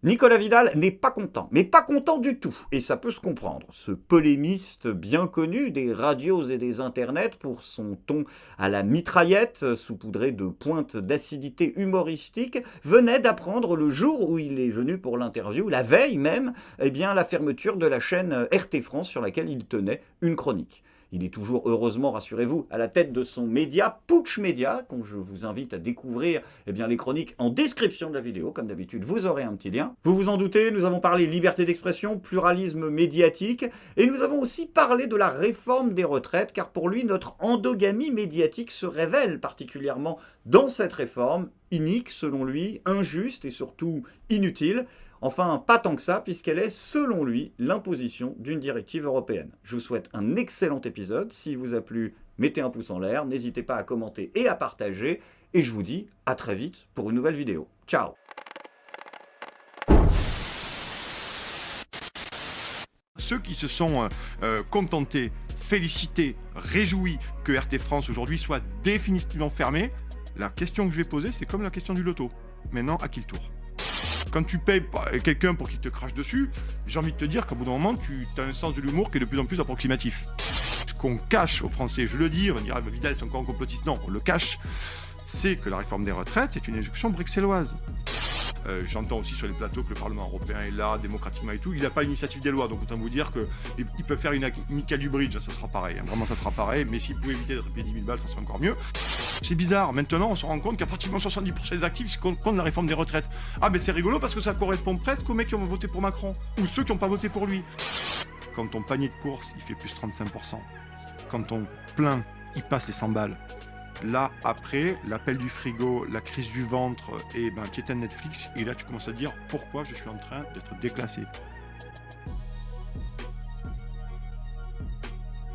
Nicolas Vidal n'est pas content, mais pas content du tout, et ça peut se comprendre. Ce polémiste bien connu des radios et des internets pour son ton à la mitraillette, saupoudré de pointes d'acidité humoristique, venait d'apprendre le jour où il est venu pour l'interview, la veille même, la fermeture de la chaîne RT France sur laquelle il tenait une chronique. Il est toujours, heureusement, rassurez-vous, à la tête de son média, Putsch Média, dont je vous invite à découvrir les chroniques en description de la vidéo. Comme d'habitude, vous aurez un petit lien. Vous vous en doutez, nous avons parlé liberté d'expression, pluralisme médiatique, et nous avons aussi parlé de la réforme des retraites, car pour lui, notre endogamie médiatique se révèle particulièrement dans cette réforme, inique selon lui, injuste et surtout inutile. Enfin, pas tant que ça, puisqu'elle est, selon lui, l'imposition d'une directive européenne. Je vous souhaite un excellent épisode. S'il vous a plu, mettez un pouce en l'air, n'hésitez pas à commenter et à partager. Et je vous dis à très vite pour une nouvelle vidéo. Ciao! Ceux qui se sont contentés, félicités, réjouis que RT France aujourd'hui soit définitivement fermé, la question que je vais poser, c'est comme la question du loto. Maintenant, à qui le tour? Quand tu payes quelqu'un pour qu'il te crache dessus, j'ai envie de te dire qu'au bout d'un moment, tu as un sens de l'humour qui est de plus en plus approximatif. Ce qu'on cache aux Français, je le dis, on va dire Vidal c'est encore un complotiste, non, on le cache, c'est que la réforme des retraites est une injonction bruxelloise. J'entends aussi sur les plateaux que le Parlement européen est là, démocratiquement et tout. Il n'a pas l'initiative des lois, donc autant vous dire qu'ils peuvent faire une amicale du bridge, ça sera pareil. Hein. Vraiment, ça sera pareil. Mais s'ils pouvaient éviter d'être payés 10 000 balles, ça serait encore mieux. C'est bizarre. Maintenant, on se rend compte qu'il y a pratiquement 70% des actifs qui contre la réforme des retraites. Ah, mais c'est rigolo parce que ça correspond presque aux mecs qui ont voté pour Macron ou ceux qui n'ont pas voté pour lui. Quand ton panier de course, il fait plus 35%. Quand ton plein, il passe les 100 balles. Là, après, l'appel du frigo, la crise du ventre et tu éteins Netflix et là, tu commences à te dire pourquoi je suis en train d'être déclassé.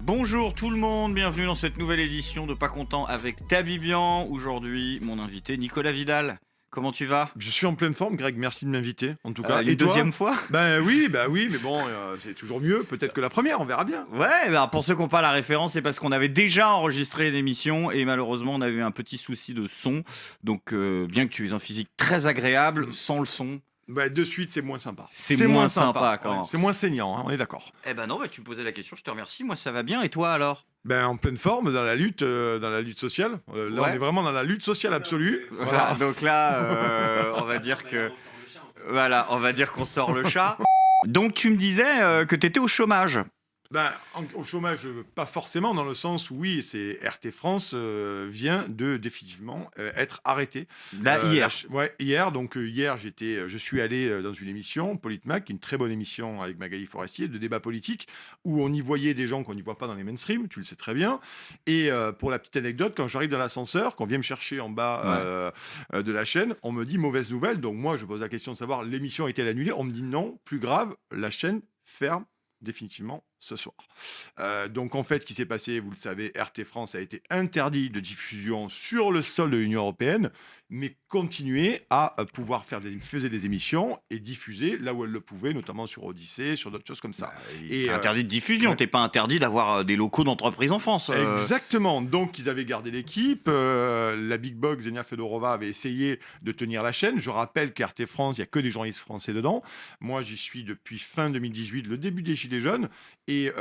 Bonjour tout le monde, bienvenue dans cette nouvelle édition de Pas Content avec Tabibian. Aujourd'hui, mon invité Nicolas Vidal. Comment tu vas? Je suis en pleine forme, Greg, merci de m'inviter, en tout cas. Et deuxième fois? Oui, mais bon, c'est toujours mieux, peut-être que la première, on verra bien. Ouais, pour ceux qui n'ont pas la référence, c'est parce qu'on avait déjà enregistré l'émission et malheureusement, on a eu un petit souci de son. Donc, bien que tu aies un physique très agréable, sans le son... De suite, c'est moins sympa. C'est moins sympa quand même. C'est moins saignant, hein, on est d'accord. Non, tu me posais la question, je te remercie. Moi, ça va bien. Et toi, alors? En pleine forme, dans la lutte sociale. Là, on est vraiment dans la lutte sociale absolue. Voilà. Donc là, on va dire que... Voilà, on va dire qu'on sort le chat. Donc, tu me disais que tu étais au chômage. Au chômage, pas forcément, dans le sens où, oui, c'est RT France vient de définitivement être arrêté. Hier. Hier. Donc, hier, je suis allé dans une émission, Politmac, qui est une très bonne émission avec Magali Forestier, de débat politique, où on y voyait des gens qu'on n'y voit pas dans les mainstream, tu le sais très bien. Et pour la petite anecdote, quand j'arrive dans l'ascenseur, qu'on vient me chercher en bas de la chaîne, on me dit mauvaise nouvelle. Donc, moi, je pose la question de savoir l'émission a été annulée. On me dit non, plus grave, la chaîne ferme définitivement ce soir. Donc en fait, ce qui s'est passé, vous le savez, RT France a été interdit de diffusion sur le sol de l'Union européenne, mais continuer à pouvoir diffuser des émissions et diffuser là où elle le pouvait, notamment sur Odyssée, sur d'autres choses comme ça. Et interdit de diffusion, t'es pas interdit d'avoir des locaux d'entreprise en France. Exactement. Donc ils avaient gardé l'équipe. La Big Box, Zenia Fedorova avait essayé de tenir la chaîne. Je rappelle qu'RT France, il n'y a que des journalistes français dedans. Moi, j'y suis depuis fin 2018, le début des Gilets jaunes. Et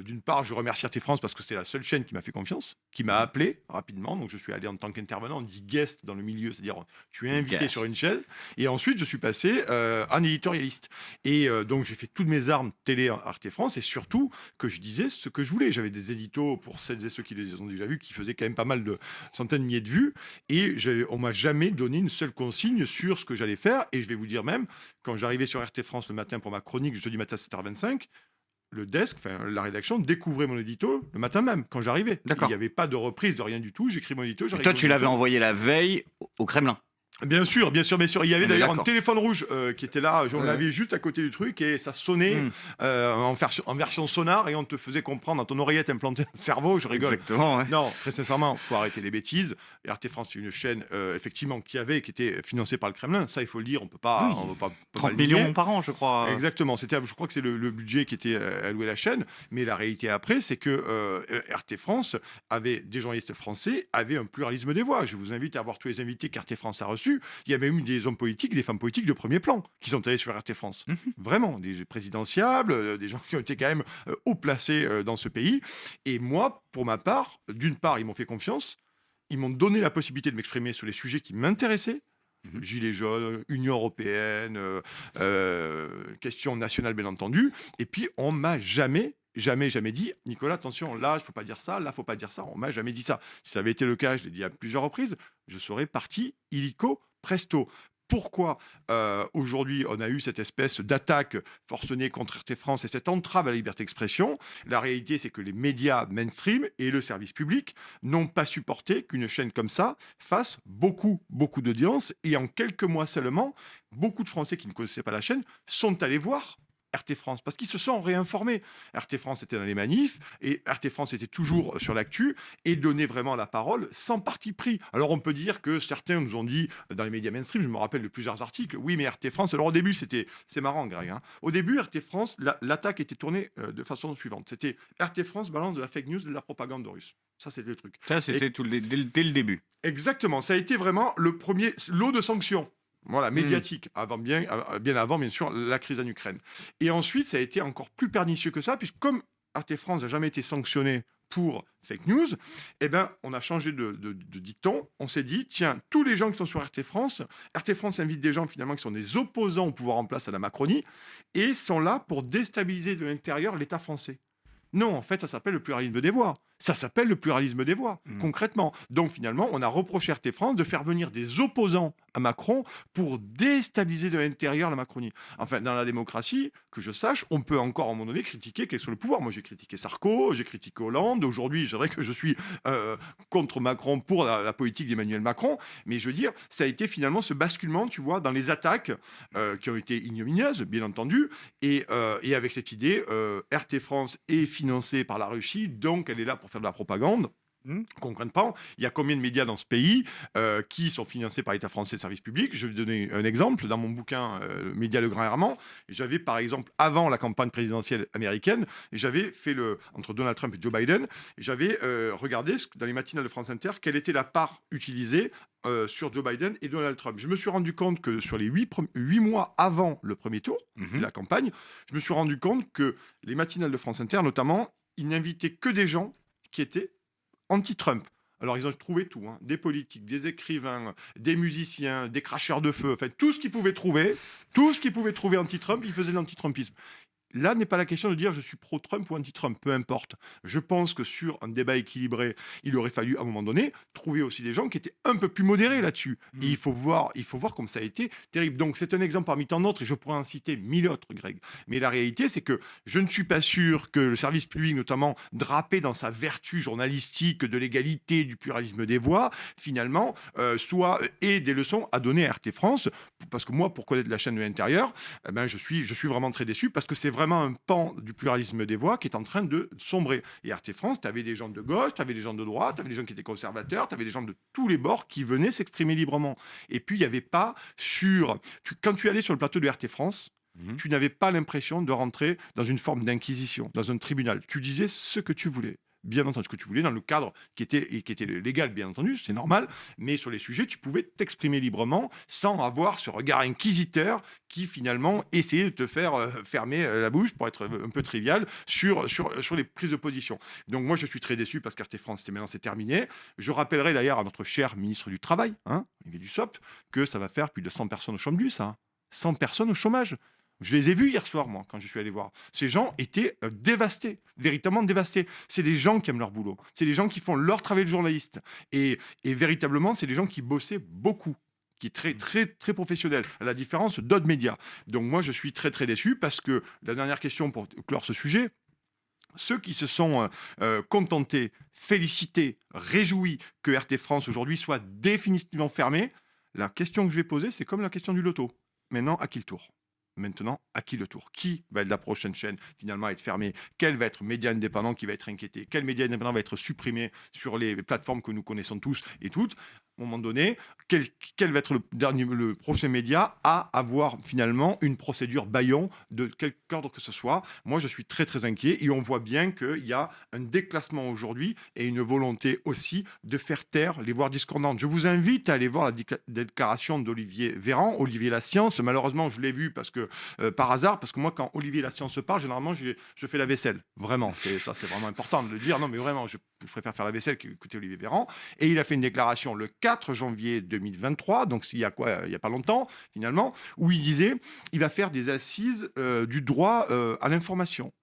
d'une part, je remercie RT France parce que c'est la seule chaîne qui m'a fait confiance, qui m'a appelé rapidement. Donc, je suis allé en tant qu'intervenant, on dit guest dans le milieu, c'est-à-dire tu es invité guest sur une chaîne. Et ensuite, je suis passé en éditorialiste. Et donc, j'ai fait toutes mes armes télé à RT France et surtout que je disais ce que je voulais. J'avais des éditos, pour celles et ceux qui les ont déjà vus, qui faisaient quand même pas mal de centaines de milliers de vues. Et on m'a jamais donné une seule consigne sur ce que j'allais faire. Et je vais vous dire même, quand j'arrivais sur RT France le matin pour ma chronique, jeudi matin à 7h25, le desk, la rédaction, découvrait mon édito le matin même, quand j'arrivais. D'accord. Il n'y avait pas de reprise de rien du tout. J'écris mon édito. Et toi, tu l'avais envoyé la veille au Kremlin? Bien sûr. Il y avait d'ailleurs un d'accord. téléphone rouge qui était là. On l'avait juste à côté du truc et ça sonnait en version sonar et on te faisait comprendre dans ton oreillette implantée dans le cerveau. Je rigole. Exactement. Ouais. Non, très sincèrement, faut arrêter les bêtises. RT France, c'est une chaîne effectivement qui était financée par le Kremlin. Ça, il faut le dire. On peut pas. 30 millions par an, je crois. Exactement. Je crois que c'est le budget qui était alloué à la chaîne. Mais la réalité après, c'est que RT France avait des journalistes français, avait un pluralisme des voix. Je vous invite à voir tous les invités qu'RT France a reçus. dessus. Il y a même eu des hommes politiques, des femmes politiques de premier plan qui sont allés sur RT France. Vraiment, des présidentiables, des gens qui ont été quand même haut placés dans ce pays. Et moi, pour ma part, d'une part, ils m'ont fait confiance. Ils m'ont donné la possibilité de m'exprimer sur les sujets qui m'intéressaient. Gilets jaunes, Union européenne, questions nationales bien entendu. Et puis on m'a jamais dit, Nicolas, attention, là, il faut pas dire ça, là, faut pas dire ça. On m'a jamais dit ça. Si ça avait été le cas, je l'ai dit à plusieurs reprises, je serais parti illico presto. Pourquoi aujourd'hui on a eu cette espèce d'attaque forcenée contre RT France et cette entrave à la liberté d'expression? La réalité, c'est que les médias mainstream et le service public n'ont pas supporté qu'une chaîne comme ça fasse beaucoup d'audience. Et en quelques mois seulement, beaucoup de Français qui ne connaissaient pas la chaîne sont allés voir RT France, parce qu'ils se sont réinformés. RT France était dans les manifs, et RT France était toujours sur l'actu, et donnait vraiment la parole sans parti pris. Alors on peut dire que certains nous ont dit, dans les médias mainstream, je me rappelle de plusieurs articles, oui mais RT France, alors au début c'est marrant Greg, hein. Au début RT France, l'attaque était tournée de façon suivante, c'était RT France balance de la fake news et de la propagande russe. Ça c'était le truc. Ça c'était dès le début. Exactement, ça a été vraiment le premier lot de sanctions. Voilà, médiatique, bien avant, bien sûr, la crise en Ukraine. Et ensuite, ça a été encore plus pernicieux que ça, puisque comme RT France n'a jamais été sanctionné pour fake news, eh ben, on a changé de dicton. On s'est dit, tiens, tous les gens qui sont sur RT France invite des gens finalement qui sont des opposants au pouvoir en place à la Macronie, et sont là pour déstabiliser de l'intérieur l'État français. Non, en fait, ça s'appelle le pluralisme des voix. Ça s'appelle le pluralisme des voix, concrètement. Donc finalement, on a reproché à RT France de faire venir des opposants à Macron pour déstabiliser de l'intérieur la Macronie. Enfin, dans la démocratie, que je sache, on peut encore à un moment donné critiquer quel soit le pouvoir. Moi, j'ai critiqué Sarko, j'ai critiqué Hollande. Aujourd'hui, c'est vrai que je suis contre Macron pour la politique d'Emmanuel Macron. Mais je veux dire, ça a été finalement ce basculement, tu vois, dans les attaques qui ont été ignominieuses, bien entendu. Et avec cette idée, RT France est financée par la Russie, donc elle est là pour faire de la propagande. Concrètement, il y a combien de médias dans ce pays qui sont financés par l'État français de service public? Je vais vous donner un exemple. Dans mon bouquin Média Le Grand Herman, j'avais par exemple, avant la campagne présidentielle américaine, j'avais fait entre Donald Trump et Joe Biden, j'avais regardé dans les matinales de France Inter quelle était la part utilisée sur Joe Biden et Donald Trump. Je me suis rendu compte que sur les 8 mois avant le premier tour de la campagne, je me suis rendu compte que les matinales de France Inter, notamment, ils n'invitaient que des gens qui étaient anti-Trump. Alors, ils ont trouvé tout, hein. Des politiques, des écrivains, des musiciens, des cracheurs de feu, enfin, tout ce qu'ils pouvaient trouver anti-Trump, ils faisaient de l'anti-Trumpisme. Là n'est pas la question de dire je suis pro-Trump ou anti-Trump, peu importe. Je pense que sur un débat équilibré, il aurait fallu à un moment donné trouver aussi des gens qui étaient un peu plus modérés là-dessus. Et il faut voir comme ça a été terrible. Donc c'est un exemple parmi tant d'autres et je pourrais en citer 1000 autres, Greg. Mais la réalité, c'est que je ne suis pas sûr que le service public, notamment drapé dans sa vertu journalistique de l'égalité, du pluralisme des voix, finalement, ait des leçons à donner à RT France. Parce que moi, pour connaître la chaîne de l'intérieur, eh ben, je suis vraiment très déçu parce que c'est vraiment un pan du pluralisme des voix qui est en train de sombrer. Et RT France, tu avais des gens de gauche, tu avais des gens de droite, tu avais des gens qui étaient conservateurs, tu avais des gens de tous les bords qui venaient s'exprimer librement. Et puis, il n'y avait pas quand tu allais sur le plateau de RT France, tu n'avais pas l'impression de rentrer dans une forme d'inquisition, dans un tribunal. Tu disais ce que tu voulais. Bien entendu, ce que tu voulais, dans le cadre qui était légal, bien entendu, c'est normal, mais sur les sujets, tu pouvais t'exprimer librement sans avoir ce regard inquisiteur qui, finalement, essayait de te faire fermer la bouche, pour être un peu trivial, sur les prises de position. Donc, moi, je suis très déçu parce qu'RT France, maintenant, c'est terminé. Je rappellerai d'ailleurs à notre cher ministre du Travail, Olivier Dussopt, que ça va faire plus de 100 personnes au chômage, ça. 100 personnes au chômage. Je les ai vus hier soir, moi, quand je suis allé voir. Ces gens étaient dévastés, véritablement dévastés. C'est des gens qui aiment leur boulot. C'est des gens qui font leur travail de journaliste. Et véritablement, c'est des gens qui bossaient beaucoup, qui est très, très, très professionnel, à la différence d'autres médias. Donc moi, je suis très, très déçu parce que, la dernière question pour clore ce sujet, ceux qui se sont contentés, félicités, réjouis que RT France aujourd'hui soit définitivement fermé, la question que je vais poser, c'est comme la question du loto. Maintenant, à qui le tour ? Maintenant, à qui le tour? Qui va être la prochaine chaîne finalement à être fermée? Quel va être média indépendant qui va être inquiété? Quel média indépendant va être supprimé sur les plateformes que nous connaissons tous et toutes? à un moment donné, quel va être le prochain média à avoir finalement une procédure bâillon de quelque ordre que ce soit. Moi, je suis très très inquiet et on voit bien qu'il y a un déclassement aujourd'hui et une volonté aussi de faire taire les voix discordantes. Je vous invite à aller voir la déclaration d'Olivier Véran, Olivier La Science. Malheureusement, je l'ai vu parce que par hasard, parce que moi, quand Olivier La Science parle, généralement, je fais la vaisselle. Vraiment, c'est vraiment important de le dire. Non, mais vraiment, je préfère faire la vaisselle qu'écouter Olivier Véran. Et il a fait une déclaration le 4 janvier 2023, donc il y a quoi, il n'y a pas longtemps finalement, où il disait il va faire des assises du droit à l'information.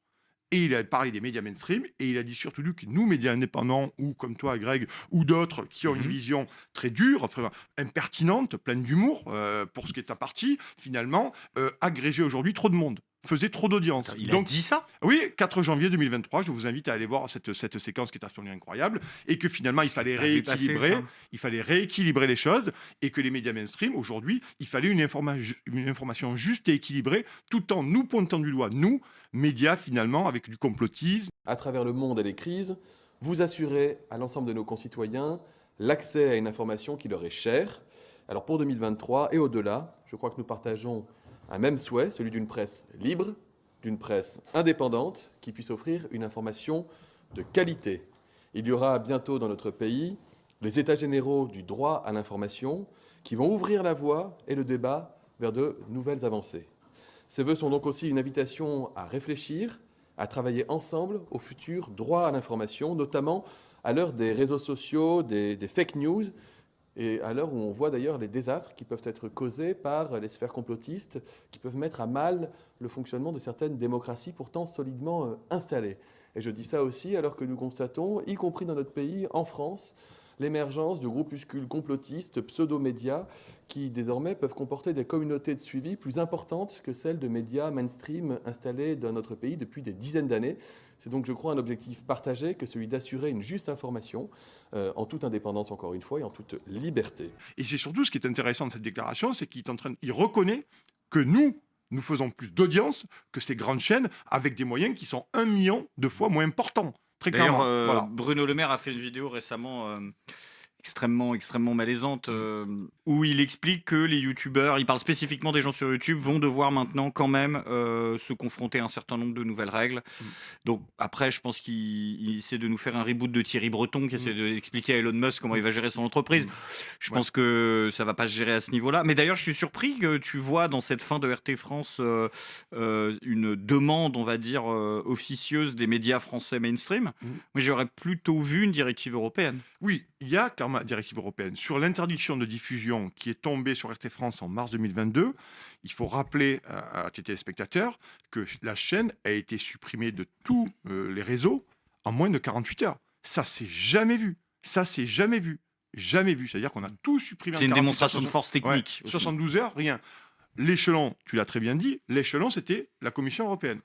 Et il a parlé des médias mainstream et il a dit surtout que nous, médias indépendants, ou comme toi, Greg, ou d'autres qui ont une vision très dure, impertinente, pleine d'humour, pour ce qui est à partie, finalement, agrégeait aujourd'hui trop de monde, faisait trop d'audience. Il a dit ça? Oui, 4 janvier 2023, je vous invite à aller voir cette séquence qui est absolument incroyable, et que finalement, il fallait rééquilibrer les choses, et que les médias mainstream, aujourd'hui, il fallait une information juste et équilibrée, tout en nous pointant du doigt, nous, médias finalement, avec du complotisme. À travers le monde et les crises, vous assurez à l'ensemble de nos concitoyens l'accès à une information qui leur est chère. Alors pour 2023 et au-delà, je crois que nous partageons un même souhait, celui d'une presse libre, d'une presse indépendante, qui puisse offrir une information de qualité. Il y aura bientôt dans notre pays les États généraux du droit à l'information qui vont ouvrir la voie et le débat vers de nouvelles avancées. Ces vœux sont donc aussi une invitation à réfléchir, à travailler ensemble au futur droit à l'information, notamment à l'heure des réseaux sociaux, des fake news, et à l'heure où on voit d'ailleurs les désastres qui peuvent être causés par les sphères complotistes, qui peuvent mettre à mal le fonctionnement de certaines démocraties pourtant solidement installées. Et je dis ça aussi alors que nous constatons, y compris dans notre pays, en France, l'émergence de groupuscules complotistes, pseudo-médias, qui désormais peuvent comporter des communautés de suivi plus importantes que celles de médias mainstream installés dans notre pays depuis des dizaines d'années. C'est donc, je crois, un objectif partagé que celui d'assurer une juste information, en toute indépendance, encore une fois, et en toute liberté. Et c'est surtout ce qui est intéressant de cette déclaration, c'est qu'il reconnaît que nous faisons plus d'audience que ces grandes chaînes avec des moyens qui sont 1 million de fois moins importants. Très D'ailleurs, clairement. Voilà. Bruno Le Maire a fait une vidéo récemment extrêmement malaisante où il explique que les youtubeurs, il parle spécifiquement des gens sur YouTube, vont devoir maintenant quand même se confronter à un certain nombre de nouvelles règles. Donc après, je pense qu'il essaie de nous faire un reboot de Thierry Breton qui essaie d'expliquer à Elon Musk comment il va gérer son entreprise. Je pense que ça va pas se gérer à ce niveau-là. Mais d'ailleurs, je suis surpris que tu vois dans cette fin de RT France une demande, on va dire, officieuse des médias français mainstream. Moi, j'aurais plutôt vu une directive européenne. Oui, il y a clairement la directive européenne sur l'interdiction de diffusion qui est tombée sur RT France en mars 2022. Il faut rappeler à tes téléspectateurs que la chaîne a été supprimée de tous les réseaux en moins de 48 heures. Ça, c'est jamais vu. Jamais vu. C'est-à-dire qu'on a tout supprimé. C'est une démonstration de force technique. Ouais, 72 heures, rien. L'échelon, tu l'as très bien dit, l'échelon, c'était la Commission européenne.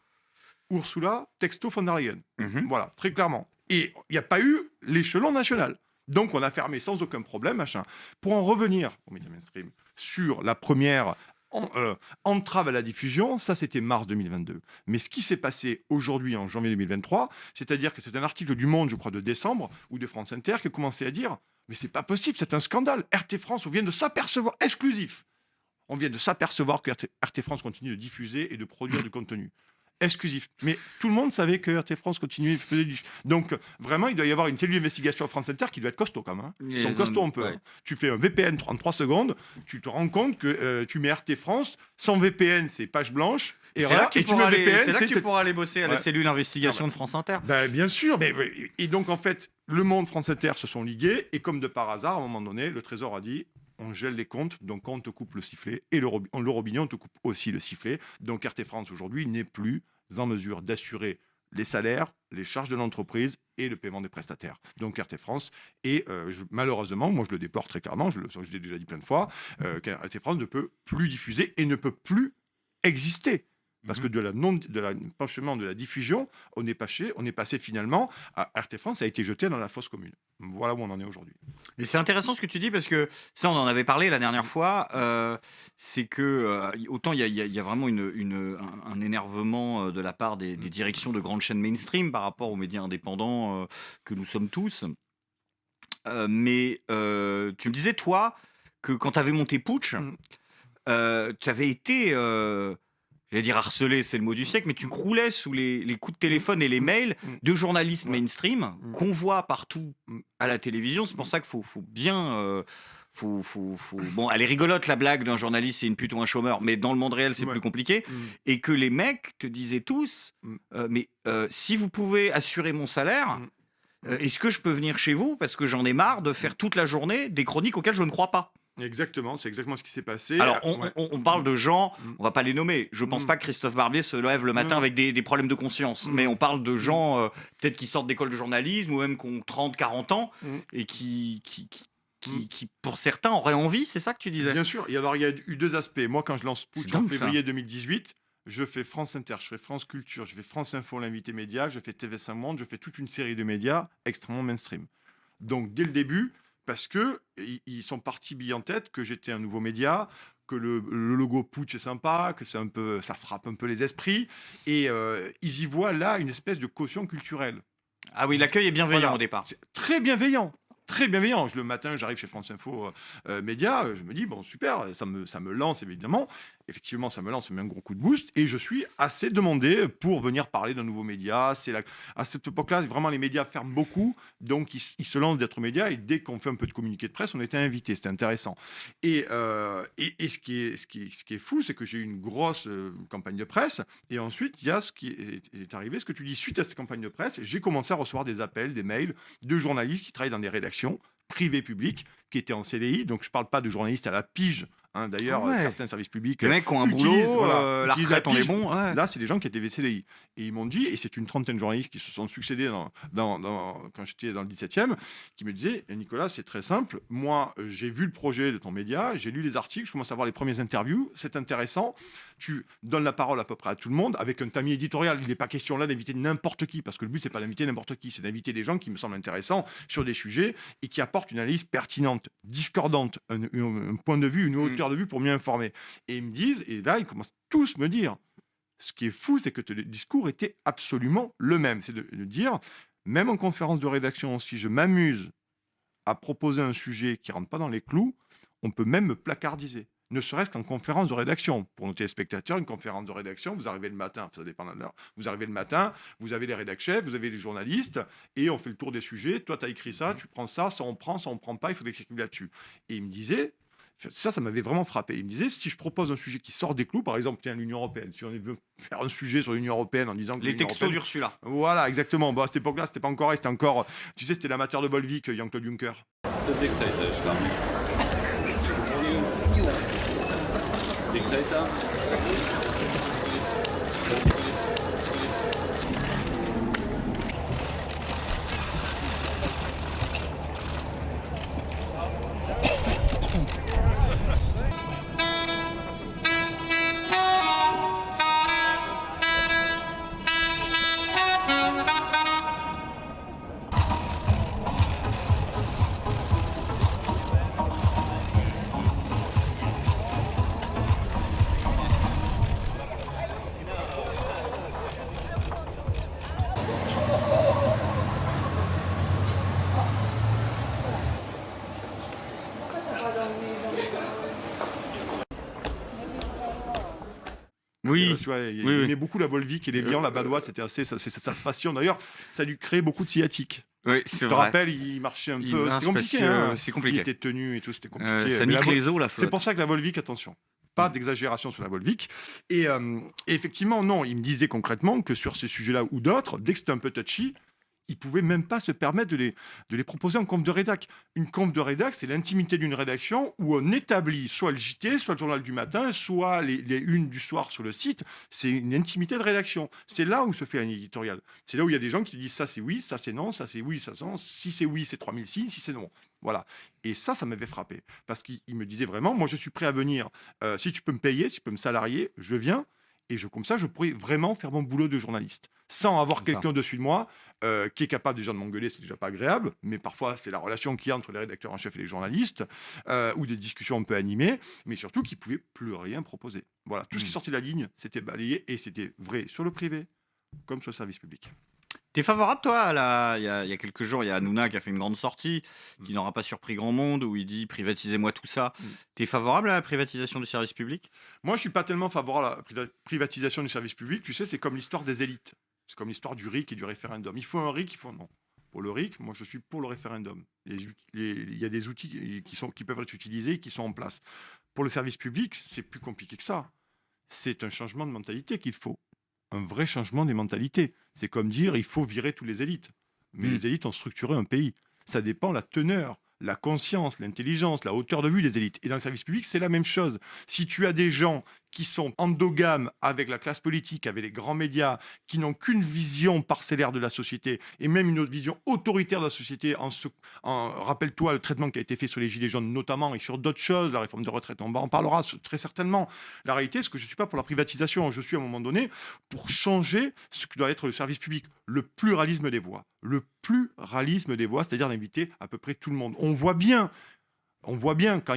Ursula Texto von der Leyen. Voilà, très clairement. Et il n'y a pas eu l'échelon national. Donc, on a fermé sans aucun problème, machin. Pour en revenir aux médias mainstream, sur la première entrave à la diffusion, ça, c'était mars 2022. Mais ce qui s'est passé aujourd'hui, en janvier 2023, c'est-à-dire que c'est un article du Monde, je crois, de décembre, ou de France Inter, qui a commencé à dire « Mais c'est pas possible, c'est un scandale. RT France, on vient de s'apercevoir, exclusif. On vient de s'apercevoir que RT France continue de diffuser et de produire du contenu. » Exclusif. Mais tout le monde savait que RT France continuait de faire du... Donc, vraiment, il doit y avoir une cellule d'investigation à France Inter qui doit être costaud quand même. Hein. Ils sont costauds un peu. Ouais. Hein. Tu fais un VPN en 3 secondes, tu te rends compte que tu mets RT France, sans VPN, c'est page blanche. Et c'est là que tu pourras aller bosser à la cellule d'investigation de France Inter. Ben, bien sûr. Et donc, en fait, Le Monde, France Inter se sont ligués. Et comme de par hasard, à un moment donné, le Trésor a dit... On gèle les comptes, donc on te coupe le sifflet, et le robinet, on te coupe aussi le sifflet. Donc RT France, aujourd'hui, n'est plus en mesure d'assurer les salaires, les charges de l'entreprise et le paiement des prestataires. Donc RT France, et malheureusement, moi je le déplore très clairement, je l'ai déjà dit plein de fois, RT France ne peut plus diffuser et ne peut plus exister. Parce que de la diffusion, on est passé finalement à RT France a été jeté dans la fosse commune. Voilà où on en est aujourd'hui. Et c'est intéressant ce que tu dis parce que ça, on en avait parlé la dernière fois. C'est que autant il y a vraiment un énervement de la part des directions de grandes chaînes mainstream par rapport aux médias indépendants que nous sommes tous. mais tu me disais, toi, que quand tu avais monté Putsch, tu avais été, j'allais dire harcelé, c'est le mot du siècle, mais tu croulais sous les coups de téléphone et les mails de journalistes Ouais. mainstream qu'on voit partout à la télévision. C'est pour ça qu'il faut bien. Bon, elle est rigolote la blague d'un journaliste, c'est une pute ou un chômeur, mais dans le monde réel, c'est Ouais. plus compliqué. Et que les mecs te disaient tous, mais si vous pouvez assurer mon salaire, est-ce que je peux venir chez vous parce que j'en ai marre de faire toute la journée des chroniques auxquelles je ne crois pas. Exactement, c'est exactement ce qui s'est passé. Alors, Ouais. on parle de gens, on va pas les nommer. Je pense Mm. pas que Christophe Barbier se lève le matin Non. avec des problèmes de conscience. Mais on parle de gens, peut-être qui sortent d'école de journalisme ou même qui ont 30, 40 ans et qui, pour certains, auraient envie, c'est ça que tu disais? Bien sûr. Et alors, il y a eu deux aspects. Moi, quand je lance Putsch C'est en dingue, ça. février 2018, je fais France Inter, je fais France Culture, je fais France Info, l'invité média, je fais TV5 Monde, je fais toute une série de médias extrêmement mainstream. Donc, dès le début, parce que ils sont partis billes en tête que j'étais un nouveau média, que le logo Putsch est sympa, que c'est un peu, ça frappe un peu les esprits, et ils y voient là une espèce de caution culturelle. Ah oui, l'accueil est bienveillant Voilà. au départ. C'est très bienveillant. Très bienveillant. Le matin, j'arrive chez France Info Média, je me dis, bon, super, ça me lance évidemment. Effectivement, ça me lance, ça me met un gros coup de boost. Et je suis assez demandé pour venir parler d'un nouveau média. À cette époque-là, vraiment, les médias ferment beaucoup. Donc, ils se lancent d'être médias. Et dès qu'on fait un peu de communiqué de presse, on était invités. C'était intéressant. Et ce qui est fou, c'est que j'ai eu une grosse campagne de presse. Et ensuite, il y a ce qui est arrivé. Ce que tu dis, suite à cette campagne de presse, j'ai commencé à recevoir des appels, des mails de journalistes qui travaillent dans des rédactions privées publiques, qui étaient en CDI. Donc, je ne parle pas de journalistes à la pige. D'ailleurs, Ah ouais. certains services publics Les mecs qui ont un utilisent, boulot, voilà, la utilisent retraite, on est pige. bon. Ouais. Là, c'est des gens qui étaient VCDI. Et ils m'ont dit, et c'est une trentaine de journalistes qui se sont succédés quand j'étais dans le 17e, qui me disaient, Nicolas, c'est très simple. Moi, j'ai vu le projet de ton média, j'ai lu les articles, je commence à voir les premières interviews. C'est intéressant. Tu donnes la parole à peu près à tout le monde avec un tamis éditorial. Il n'est pas question là d'inviter n'importe qui, parce que le but, c'est pas d'inviter n'importe qui, c'est d'inviter des gens qui me semblent intéressants sur des sujets et qui apportent une analyse pertinente, discordante, un point de vue, une hauteur de vue pour mieux informer. Et ils me disent, et là, ils commencent tous me dire, ce qui est fou, c'est que le discours était absolument le même. C'est de dire, même en conférence de rédaction, si je m'amuse à proposer un sujet qui ne rentre pas dans les clous, on peut même me placardiser. Ne serait-ce qu'en conférence de rédaction. Pour nos téléspectateurs, une conférence de rédaction, vous arrivez le matin, ça dépend de l'heure, vous arrivez le matin, vous avez les rédac-chefs, vous avez les journalistes, et on fait le tour des sujets. Toi, tu as écrit ça, tu prends ça on prend pas, il faut écrire là-dessus. Et il me disait, ça m'avait vraiment frappé. Il me disait, si je propose un sujet qui sort des clous, par exemple, tiens, l'Union européenne, si on veut faire un sujet sur l'Union européenne en disant que Les l'Union textos européenne... d'Ursula. Voilà, exactement. Bon, à cette époque-là, c'était pas encore, c'était encore, tu sais, c'était l'amateur de Volvic, Jean-Claude Juncker. The dictator is coming. Dictator. Oui. Tu vois, il Oui, aimait beaucoup la Volvic et les viands, la Badois, c'était assez sa passion. D'ailleurs, ça lui créait beaucoup de sciatique. Oui, Tu c'est te vrai. rappelles, il marchait un Il peu. marche C'était compliqué. parce que, Hein. c'est Il compliqué. était tenu et tout, c'était compliqué. Ça Mais nique la les os, la C'est flotte. pour ça que la Volvic, attention. Pas d'exagération sur la Volvic. Et effectivement, non, il me disait concrètement que sur ces sujets-là ou d'autres, dès que c'était un peu touchy, ils ne pouvaient même pas se permettre de les proposer en conf de rédac. Une conf de rédac, c'est l'intimité d'une rédaction où on établit soit le JT, soit le journal du matin, soit les unes du soir sur le site. C'est une intimité de rédaction. C'est là où se fait un éditorial. C'est là où il y a des gens qui disent ça c'est oui, ça c'est non, ça c'est oui, ça c'est non. Si c'est oui, c'est 3000 signes, si c'est non. Voilà. Et ça m'avait frappé. Parce qu'il me disait vraiment, moi je suis prêt à venir. Si tu peux me payer, si tu peux me salarier, je viens. Et comme ça, je pourrais vraiment faire mon boulot de journaliste. Sans avoir quelqu'un dessus de moi qui est capable déjà de m'engueuler, c'est déjà pas agréable. Mais parfois, c'est la relation qu'il y a entre les rédacteurs en chef et les journalistes, ou des discussions un peu animées, mais surtout qui ne pouvaient plus rien proposer. Voilà, tout ce qui sortait de la ligne, c'était balayé, et c'était vrai sur le privé comme sur le service public. T'es favorable, toi, il y a quelques jours, il y a Hanouna qui a fait une grande sortie, qui n'aura pas surpris grand monde, où il dit privatisez-moi tout ça. T'es favorable à la privatisation du service public? Moi, je suis pas tellement favorable à la privatisation du service public. Tu sais, c'est comme l'histoire des élites. C'est comme l'histoire du RIC et du référendum. Il faut un RIC, il faut un non. Pour le RIC, moi, je suis pour le référendum. Il y a des outils qui peuvent être utilisés et qui sont en place. Pour le service public, c'est plus compliqué que ça. C'est un changement de mentalité qu'il faut. Un vrai changement des mentalités. C'est comme dire il faut virer tous les élites. Mais les élites ont structuré un pays. Ça dépend la teneur, la conscience, l'intelligence, la hauteur de vue des élites. Et dans le service public, c'est la même chose. Si tu as des gens qui sont endogames avec la classe politique, avec les grands médias, qui n'ont qu'une vision parcellaire de la société, et même une autre vision autoritaire de la société, rappelle-toi le traitement qui a été fait sur les Gilets jaunes notamment, et sur d'autres choses, la réforme de retraite, on en parlera très certainement. La réalité, c'est que je ne suis pas pour la privatisation, je suis à un moment donné pour changer ce que doit être le service public, le pluralisme des voix. Le pluralisme des voix, c'est-à-dire d'inviter à peu près tout le monde. On voit bien quand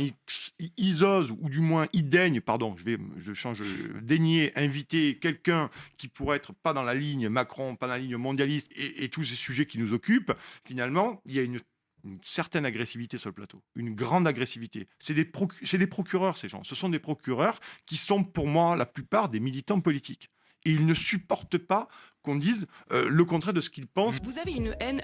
ils osent, ou du moins ils daignent, pardon, daigner inviter quelqu'un qui pourrait être pas dans la ligne Macron, pas dans la ligne mondialiste et tous ces sujets qui nous occupent, finalement, il y a une certaine agressivité sur le plateau, une grande agressivité. C'est des procureurs, ces gens. Ce sont des procureurs qui sont, pour moi, la plupart des militants politiques. Et ils ne supportent pas qu'on dise le contraire de ce qu'ils pensent. Vous avez une haine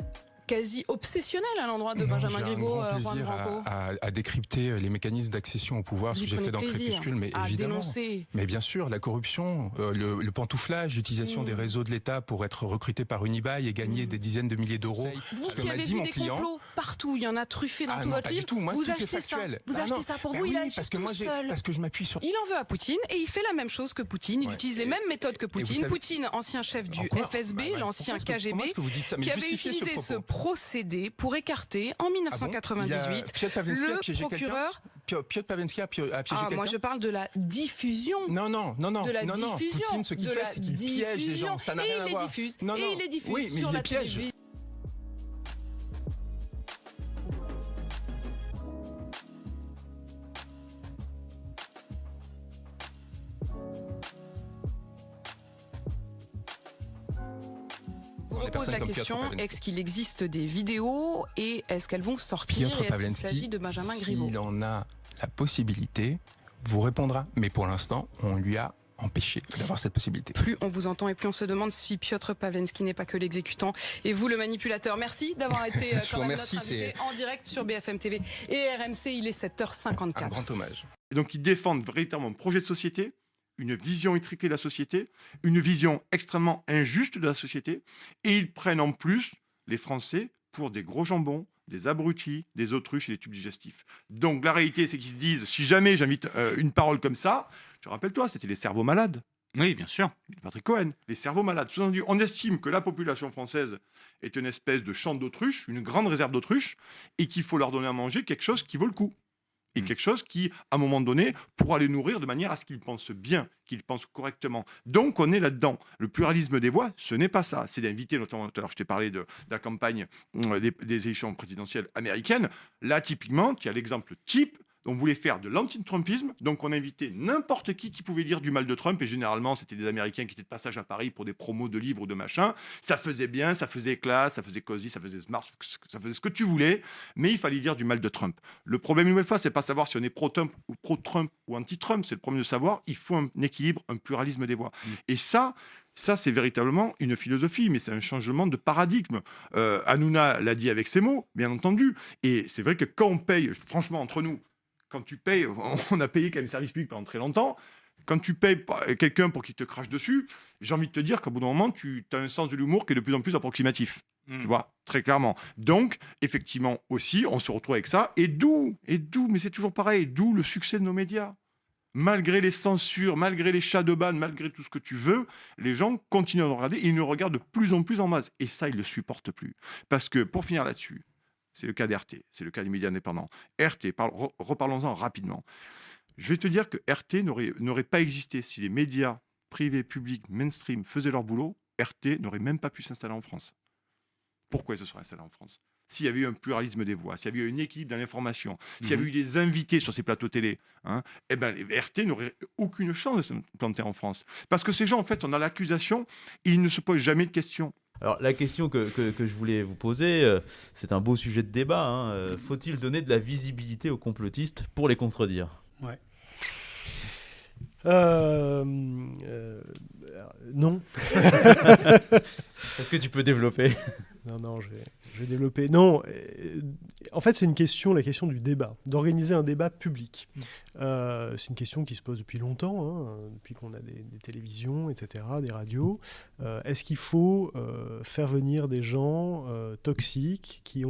quasi obsessionnelle à l'endroit de Benjamin Griveaux, J'ai un grand Juan plaisir Branco. à décrypter les mécanismes d'accession au pouvoir, ce Vous que y j'ai fait prenez dans plaisir Crépuscule, mais à évidemment. dénoncer. Mais bien sûr, la corruption, le pantouflage, l'utilisation des réseaux de l'État pour être recruté par Unibail et gagner des dizaines de milliers d'euros. Vous Ce que qui m'a avez dit vu mon des client. complots partout, il y en a truffé dans tout non, votre pas du livre. tout. Moi, Vous tout est achetez ça. factuel. Vous Ah achetez non. ça pour Ben vous, il oui, agit parce que tout moi, seul. parce que je m'appuie sur. Il en veut à Poutine et il fait la même chose que Poutine. Il Ouais. utilise les mêmes méthodes que vous Poutine. savez- Poutine, ancien chef du Encore FSB, Bah ouais. l'ancien Comment KGB, est-ce que vous dites ça? Mais qui avait justifiez utilisé ce propos. procédé pour écarter en Ah bon 1998 Piotr Pawlenski a le piégé quelqu'un procureur. Piotr Pawlenski a piégé Ah, quelqu'un. moi je parle de la diffusion. Non. De la non. diffusion. Poutine, ce qu'il de fait, la c'est qu'il piège les gens. Ça n'a Et rien il à les voir. diffuse. Non, Et non. il les diffuse Oui, mais sur il la les piège. télévision. Vous Les repose personnes la comme Piotr question, Pawlenski. est-ce qu'il existe des vidéos et est-ce qu'elles vont sortir Piotr et est-ce qu'il Pawlenski, s'agit de Benjamin Griveaux? s'il en a la possibilité, vous répondra. Mais pour l'instant, on lui a empêché d'avoir cette possibilité. Plus on vous entend et plus on se demande si Piotr Pawlenski n'est pas que l'exécutant et vous le manipulateur. Merci d'avoir été Je quand vous même remercie, notre invité en direct sur BFM TV et RMC. Il est 7h54. Un grand hommage. Et donc, ils défendent véritablement un projet de société, une vision étriquée de la société, une vision extrêmement injuste de la société, et ils prennent en plus les Français pour des gros jambons, des abrutis, des autruches et des tubes digestifs. Donc, la réalité, c'est qu'ils se disent, si jamais j'invite une parole comme ça, tu rappelles-toi, c'était les cerveaux malades. Oui, bien sûr. Patrick Cohen, les cerveaux malades. Sous-entendu, on estime que la population française est une espèce de champ d'autruche, une grande réserve d'autruche, et qu'il faut leur donner à manger quelque chose qui vaut le coup. Et quelque chose qui, à un moment donné, pourra les nourrir de manière à ce qu'ils pensent bien, qu'ils pensent correctement. Donc, on est là-dedans. Le pluralisme des voix, ce n'est pas ça. C'est d'inviter, notamment, tout à l'heure, je t'ai parlé de la campagne des élections présidentielles américaines. Là, typiquement, il y a l'exemple type. On voulait faire de l'anti-trumpisme, donc on invitait n'importe qui pouvait dire du mal de Trump, et généralement c'était des Américains qui étaient de passage à Paris pour des promos de livres ou de machin. Ça faisait bien, ça faisait classe, ça faisait cosy, ça faisait smart, ça faisait ce que tu voulais, mais il fallait dire du mal de Trump. Le problème, une nouvelle fois, c'est pas savoir si on est pro-Trump ou anti-Trump, c'est le problème de savoir, il faut un équilibre, un pluralisme des voix. Et ça, c'est véritablement une philosophie, mais c'est un changement de paradigme. Hanouna l'a dit avec ses mots, bien entendu, et c'est vrai que quand on paye, franchement, entre nous, quand tu payes, on a payé quand même service public pendant très longtemps, quand tu payes quelqu'un pour qu'il te crache dessus, j'ai envie de te dire qu'au bout d'un moment, tu as un sens de l'humour qui est de plus en plus approximatif. Tu vois, très clairement. Donc, effectivement, aussi, on se retrouve avec ça. Et d'où, mais c'est toujours pareil, d'où le succès de nos médias. Malgré les censures, malgré les chats de ban, malgré tout ce que tu veux, les gens continuent à regarder et ils nous regardent de plus en plus en masse. Et ça, ils ne le supportent plus. Parce que, pour finir là-dessus, c'est le cas d'RT, c'est le cas des médias indépendants. RT, reparlons-en rapidement. Je vais te dire que RT n'aurait pas existé si les médias privés, publics, mainstream faisaient leur boulot. RT n'aurait même pas pu s'installer en France. Pourquoi ils se seraient installés en France? S'il y avait eu un pluralisme des voix, s'il y avait eu une équilibre dans l'information, s'il y avait eu des invités sur ces plateaux télé, eh ben, les RT n'auraient aucune chance de se planter en France. Parce que ces gens, en fait, on a l'accusation, ils ne se posent jamais de questions. Alors la question que je voulais vous poser, c'est un beau sujet de débat, hein. Faut-il donner de la visibilité aux complotistes pour les contredire ? Ouais. Non. Est-ce que tu peux développer ? Non, je vais développer. Non, en fait, c'est la question du débat, d'organiser un débat public. C'est une question qui se pose depuis longtemps, hein, depuis qu'on a des télévisions, etc., des radios. Est-ce qu'il faut faire venir des gens toxiques qui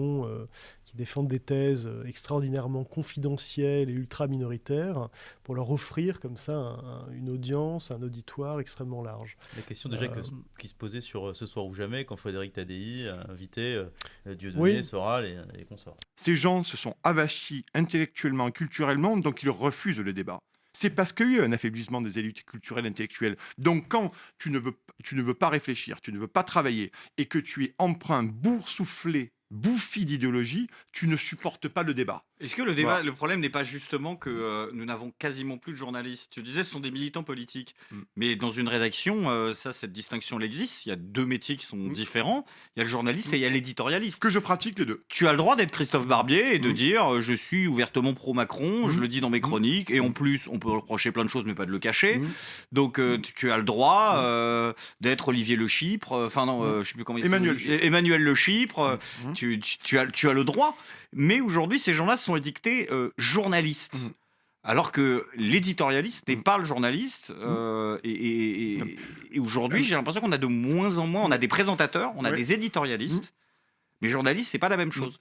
défendent des thèses extraordinairement confidentielles et ultra-minoritaires pour leur offrir comme ça une audience, un auditoire extrêmement large. La question déjà qui se posait sur Ce soir ou jamais, quand Frédéric Tadei a invité Dieudonné, Soral et consorts. Ces gens se sont avachis intellectuellement, culturellement, donc ils refusent le débat. C'est parce qu'il y a eu un affaiblissement des élites culturelles intellectuelles. Donc quand tu ne veux pas réfléchir, tu ne veux pas travailler, et que tu es empreint, boursouflé, bouffi d'idéologie, tu ne supportes pas le débat. Est-ce que le débat, le problème n'est pas justement que nous n'avons quasiment plus de journalistes? Tu disais, ce sont des militants politiques. Mais dans une rédaction, cette distinction existe. Il y a deux métiers qui sont différents. Il y a le journaliste et il y a l'éditorialiste. Que je pratique les deux. Tu as le droit d'être Christophe Barbier et de dire je suis ouvertement pro-Macron, je le dis dans mes chroniques, et en plus, on peut reprocher plein de choses, mais pas de le cacher. Donc, tu as le droit d'être Olivier Le Chypre, enfin non, je sais plus comment il s'appelle. Emmanuel Le Chypre. Tu as le droit. Mais aujourd'hui, ces gens-là sont édictés journalistes. Alors que l'éditorialiste n'est pas le journaliste. Et aujourd'hui, j'ai l'impression qu'on a de moins en moins... On a des présentateurs, on a des éditorialistes. Mais journaliste, c'est pas la même chose.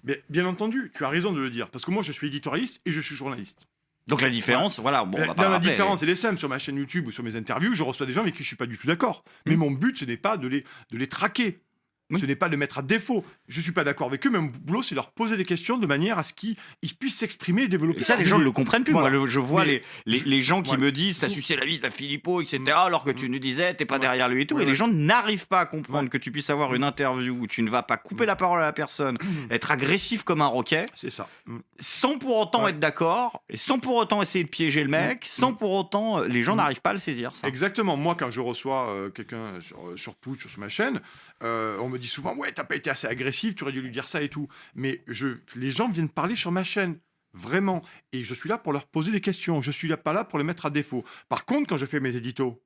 Mais bien entendu, tu as raison de le dire. Parce que moi, je suis éditorialiste et je suis journaliste. Donc la différence, voilà, bon, on va pas la rappeler, différence, elle est simple. Sur ma chaîne YouTube ou sur mes interviews, je reçois des gens avec qui je suis pas du tout d'accord. Mais mon but, ce n'est pas de les traquer. Ce n'est pas de les mettre à défaut. Je ne suis pas d'accord avec eux, mais mon boulot, c'est de leur poser des questions de manière à ce qu'ils puissent s'exprimer et développer. Et ça, les gens ne le comprennent plus. Voilà. Moi, je vois les gens qui me disent t'as sucé la vie de la Philippot, etc., alors que tu nous disais t'es pas derrière lui et tout. Et les gens n'arrivent pas à comprendre que tu puisses avoir une interview où tu ne vas pas couper la parole à la personne, être agressif comme un roquet. C'est ça. Sans pour autant être d'accord, et sans pour autant essayer de piéger le mec, sans pour autant. Les gens n'arrivent pas à le saisir. Ça. Exactement. Moi, quand je reçois quelqu'un sur Putsch, sur ma chaîne, on me dit souvent ouais, t'as pas été assez agressif, tu aurais dû lui dire ça et tout. Mais les gens viennent parler sur ma chaîne, vraiment. Et je suis là pour leur poser des questions. Je suis pas là pour les mettre à défaut. Par contre, quand je fais mes éditos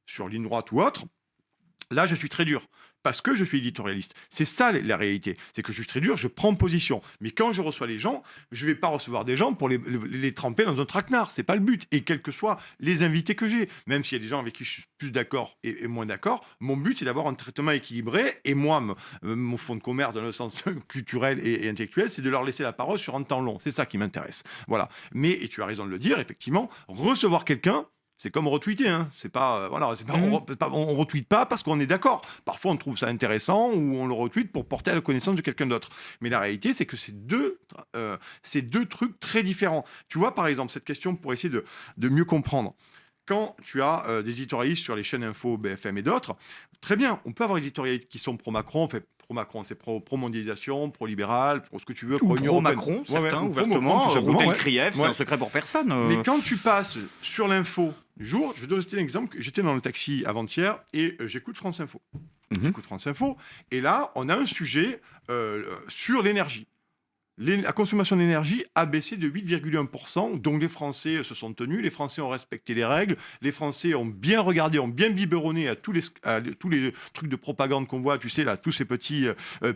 sur Ligne Droite ou autre, là, je suis très dur. Parce que je suis éditorialiste. C'est ça la réalité. C'est que je suis très dur, je prends position. Mais quand je reçois les gens, je ne vais pas recevoir des gens pour les tremper dans un traquenard. Ce n'est pas le but. Et quels que soient les invités que j'ai, même s'il y a des gens avec qui je suis plus d'accord et moins d'accord, mon but, c'est d'avoir un traitement équilibré. Et moi, mon fonds de commerce, dans le sens culturel et intellectuel, c'est de leur laisser la parole sur un temps long. C'est ça qui m'intéresse. Voilà. Mais, et tu as raison de le dire, effectivement, recevoir quelqu'un, c'est comme retweeter, hein. C'est pas, on retweet pas parce qu'on est d'accord. Parfois, on trouve ça intéressant ou on le retweet pour porter à la connaissance de quelqu'un d'autre. Mais la réalité, c'est que c'est deux trucs très différents. Tu vois, par exemple, cette question pour essayer de mieux comprendre. Quand tu as des éditorialistes sur les chaînes info, BFM et d'autres, très bien, on peut avoir des éditorialistes qui sont pro-Macron, pro-Macron, c'est pro-mondialisation, pro-libéral, pro ce que tu veux, pro-Macron, certains, ouvertement, Routel Krief, c'est un secret pour personne. Mais quand tu passes sur l'info du jour, je vais te donner un exemple, j'étais dans le taxi avant-hier et j'écoute France Info. J'écoute France Info, et là, on a un sujet sur l'énergie. La consommation d'énergie a baissé de 8,1%, donc les Français se sont tenus, les Français ont respecté les règles, les Français ont bien regardé, ont bien biberonné à tous les trucs de propagande qu'on voit, tu sais, là, tous ces petits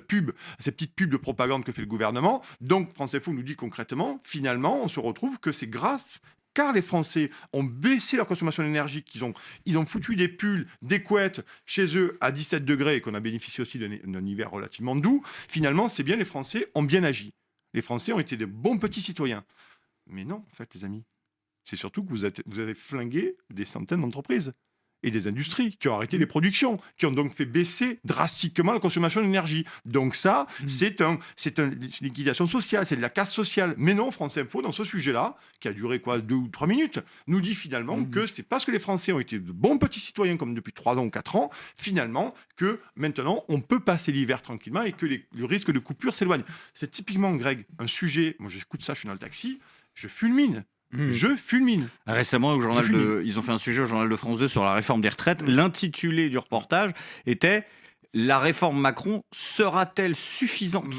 pubs, ces petites pubs de propagande que fait le gouvernement. Donc France Info nous dit concrètement, finalement, on se retrouve que c'est grave, car les Français ont baissé leur consommation d'énergie, ils ont foutu des pulls, des couettes chez eux à 17 degrés et qu'on a bénéficié aussi d'un hiver relativement doux. Finalement, c'est bien, les Français ont bien agi. Les Français ont été de bons petits citoyens. Mais non, en fait, les amis, c'est surtout que vous avez flingué des centaines d'entreprises et des industries qui ont arrêté les productions, qui ont donc fait baisser drastiquement la consommation d'énergie. Donc ça, c'est une liquidation sociale, c'est de la casse sociale. Mais non, France Info, dans ce sujet-là, qui a duré 2 ou 3 minutes, nous dit finalement que c'est parce que les Français ont été de bons petits citoyens comme depuis 3 ans ou 4 ans, finalement, que maintenant, on peut passer l'hiver tranquillement et que le risque de coupure s'éloigne. C'est typiquement, Greg, un sujet, moi j'écoute ça, je suis dans le taxi, je fulmine. Je fulmine. Récemment, ils ont fait un sujet au Journal de France 2 sur la réforme des retraites. L'intitulé du reportage était La réforme Macron sera-t-elle suffisante?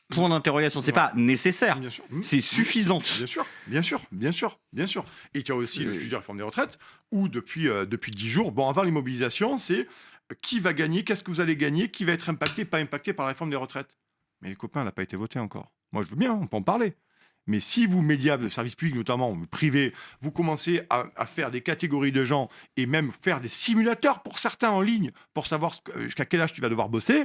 Point d'interrogation. C'est pas nécessaire, Bien sûr. c'est suffisante. Bien sûr, bien sûr, bien sûr, bien sûr. Et il y a aussi le sujet de la réforme des retraites, où depuis 10 jours, bon, avant les mobilisations, c'est qui va gagner, qu'est-ce que vous allez gagner, qui va être impacté, pas impacté par la réforme des retraites. Mais les copains, elle n'a pas été votée encore. Moi, je veux bien, on peut en parler. Mais si vous, médias de services publics, notamment privés, vous commencez à faire des catégories de gens et même faire des simulateurs pour certains en ligne, pour savoir jusqu'à quel âge tu vas devoir bosser,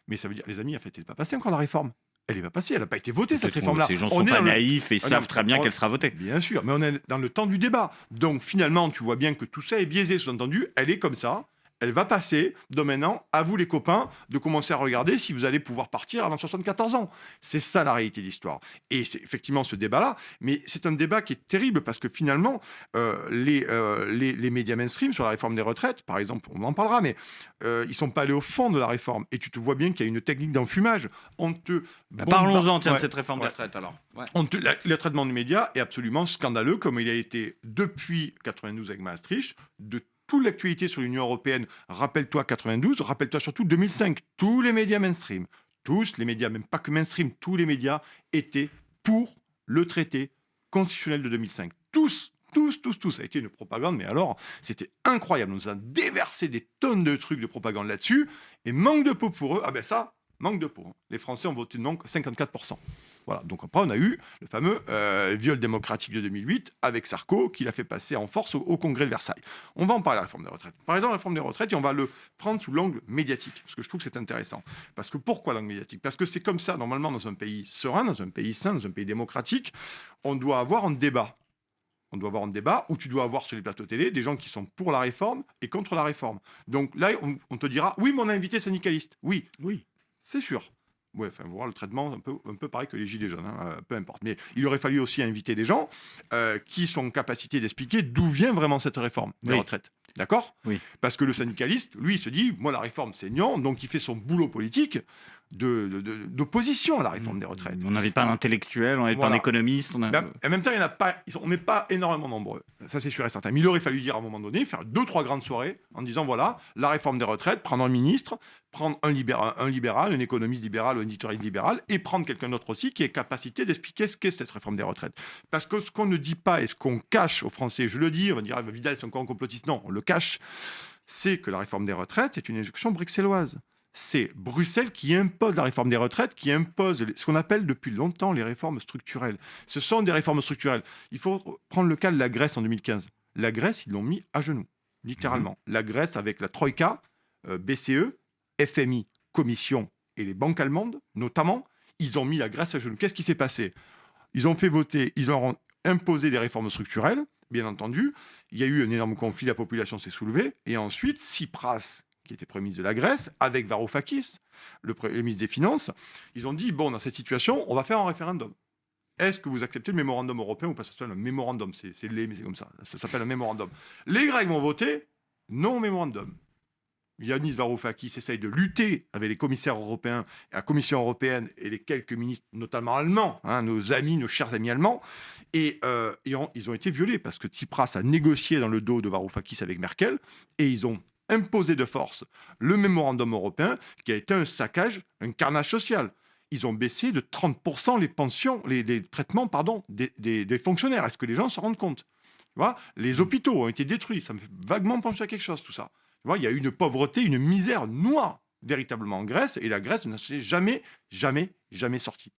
mais ça veut dire, les amis, en fait, elle n'est pas passée encore la réforme. Elle n'est pas passée, elle n'a pas été votée, cette réforme-là. Ces gens sont pas naïfs et savent très bien qu'elle sera votée. Bien sûr, mais on est dans le temps du débat. Donc finalement, tu vois bien que tout ça est biaisé, sous-entendu, elle est comme ça. Elle va passer. Donc maintenant, à vous les copains, de commencer à regarder si vous allez pouvoir partir avant 74 ans. C'est ça la réalité de l'histoire. Et c'est effectivement ce débat-là. Mais c'est un débat qui est terrible parce que finalement, les médias mainstream sur la réforme des retraites, par exemple, on en parlera, mais ils ne sont pas allés au fond de la réforme. Et tu te vois bien qu'il y a une technique d'enfumage. Parlons-en de cette réforme des retraites alors. Ouais. Le traitement des médias est absolument scandaleux, comme il a été depuis 92 avec Maastricht, de toute l'actualité sur l'Union européenne. Rappelle-toi 92, rappelle-toi surtout 2005. Tous les médias mainstream, tous les médias, même pas que mainstream, tous les médias étaient pour le traité constitutionnel de 2005. Tous. Ça a été une propagande, mais alors, c'était incroyable. On nous a déversé des tonnes de trucs de propagande là-dessus. Et manque de peau pour eux, manque de peau. Les Français ont voté non 54%. Voilà. Donc après, on a eu le fameux viol démocratique de 2008 avec Sarko, qui l'a fait passer en force au Congrès de Versailles. On va en parler de la réforme des retraites. Par exemple, la réforme des retraites, et on va le prendre sous l'angle médiatique, parce que je trouve que c'est intéressant. Parce que pourquoi l'angle médiatique? Parce que c'est comme ça, normalement, dans un pays serein, dans un pays sain, dans un pays démocratique, on doit avoir un débat. On doit avoir un débat où tu dois avoir sur les plateaux télé des gens qui sont pour la réforme et contre la réforme. Donc là, on te dira, oui, mais on a invité syndicalistes. Oui, c'est sûr. Ouais, enfin, voir le traitement un peu pareil que les gilets jaunes, peu importe. Mais il aurait fallu aussi inviter des gens qui sont en capacité d'expliquer d'où vient vraiment cette réforme des retraites. D'accord? Oui. Parce que le syndicaliste, lui, se dit, moi, la réforme, c'est non, donc il fait son boulot politique d'opposition à la réforme des retraites. On n'avait pas un intellectuel, on n'avait pas un économiste. En même temps, on n'est pas énormément nombreux. Ça, c'est sûr et certain. Mais il aurait fallu dire à un moment donné, faire 2-3 grandes soirées en disant, voilà, la réforme des retraites, prendre un ministre, prendre un libéral, un économiste libéral ou un éditorialiste libéral, et prendre quelqu'un d'autre aussi qui ait capacité d'expliquer ce qu'est cette réforme des retraites. Parce que ce qu'on ne dit pas et ce qu'on cache aux Français, je le dis, on va dire, Vidal, c'est encore un complotiste. Non, on le cache. C'est que la réforme des retraites est une injonction bruxelloise. C'est Bruxelles qui impose la réforme des retraites, qui impose ce qu'on appelle depuis longtemps les réformes structurelles. Ce sont des réformes structurelles. Il faut prendre le cas de la Grèce en 2015. La Grèce, ils l'ont mis à genoux, littéralement. La Grèce, avec la Troïka, BCE, FMI, Commission et les banques allemandes, notamment, ils ont mis la Grèce à genoux. Qu'est-ce qui s'est passé? Ils ont fait voter, ils ont imposé des réformes structurelles, bien entendu. Il y a eu un énorme conflit, la population s'est soulevée. Et ensuite, Tsipras, qui était Premier ministre de la Grèce, avec Varoufakis, le ministre des Finances, ils ont dit, bon, dans cette situation, on va faire un référendum. Est-ce que vous acceptez le mémorandum européen ou pas? Ça s'appelle un mémorandum, c'est laid, mais c'est comme ça. Ça s'appelle un mémorandum. Les Grecs vont voter non au mémorandum. Yanis Varoufakis essaye de lutter avec les commissaires européens, la Commission européenne et les quelques ministres, notamment allemands, nos amis, nos chers amis allemands, et ils ont été violés parce que Tsipras a négocié dans le dos de Varoufakis avec Merkel, et ils ont imposé de force le mémorandum européen qui a été un saccage, un carnage social. Ils ont baissé de 30% les pensions, les traitements des fonctionnaires. Est-ce que les gens se rendent compte? Tu vois, les hôpitaux ont été détruits. Ça me fait vaguement penser à quelque chose, tout ça. Tu vois, il y a eu une pauvreté, une misère noire, véritablement en Grèce, et la Grèce ne s'est jamais sortie.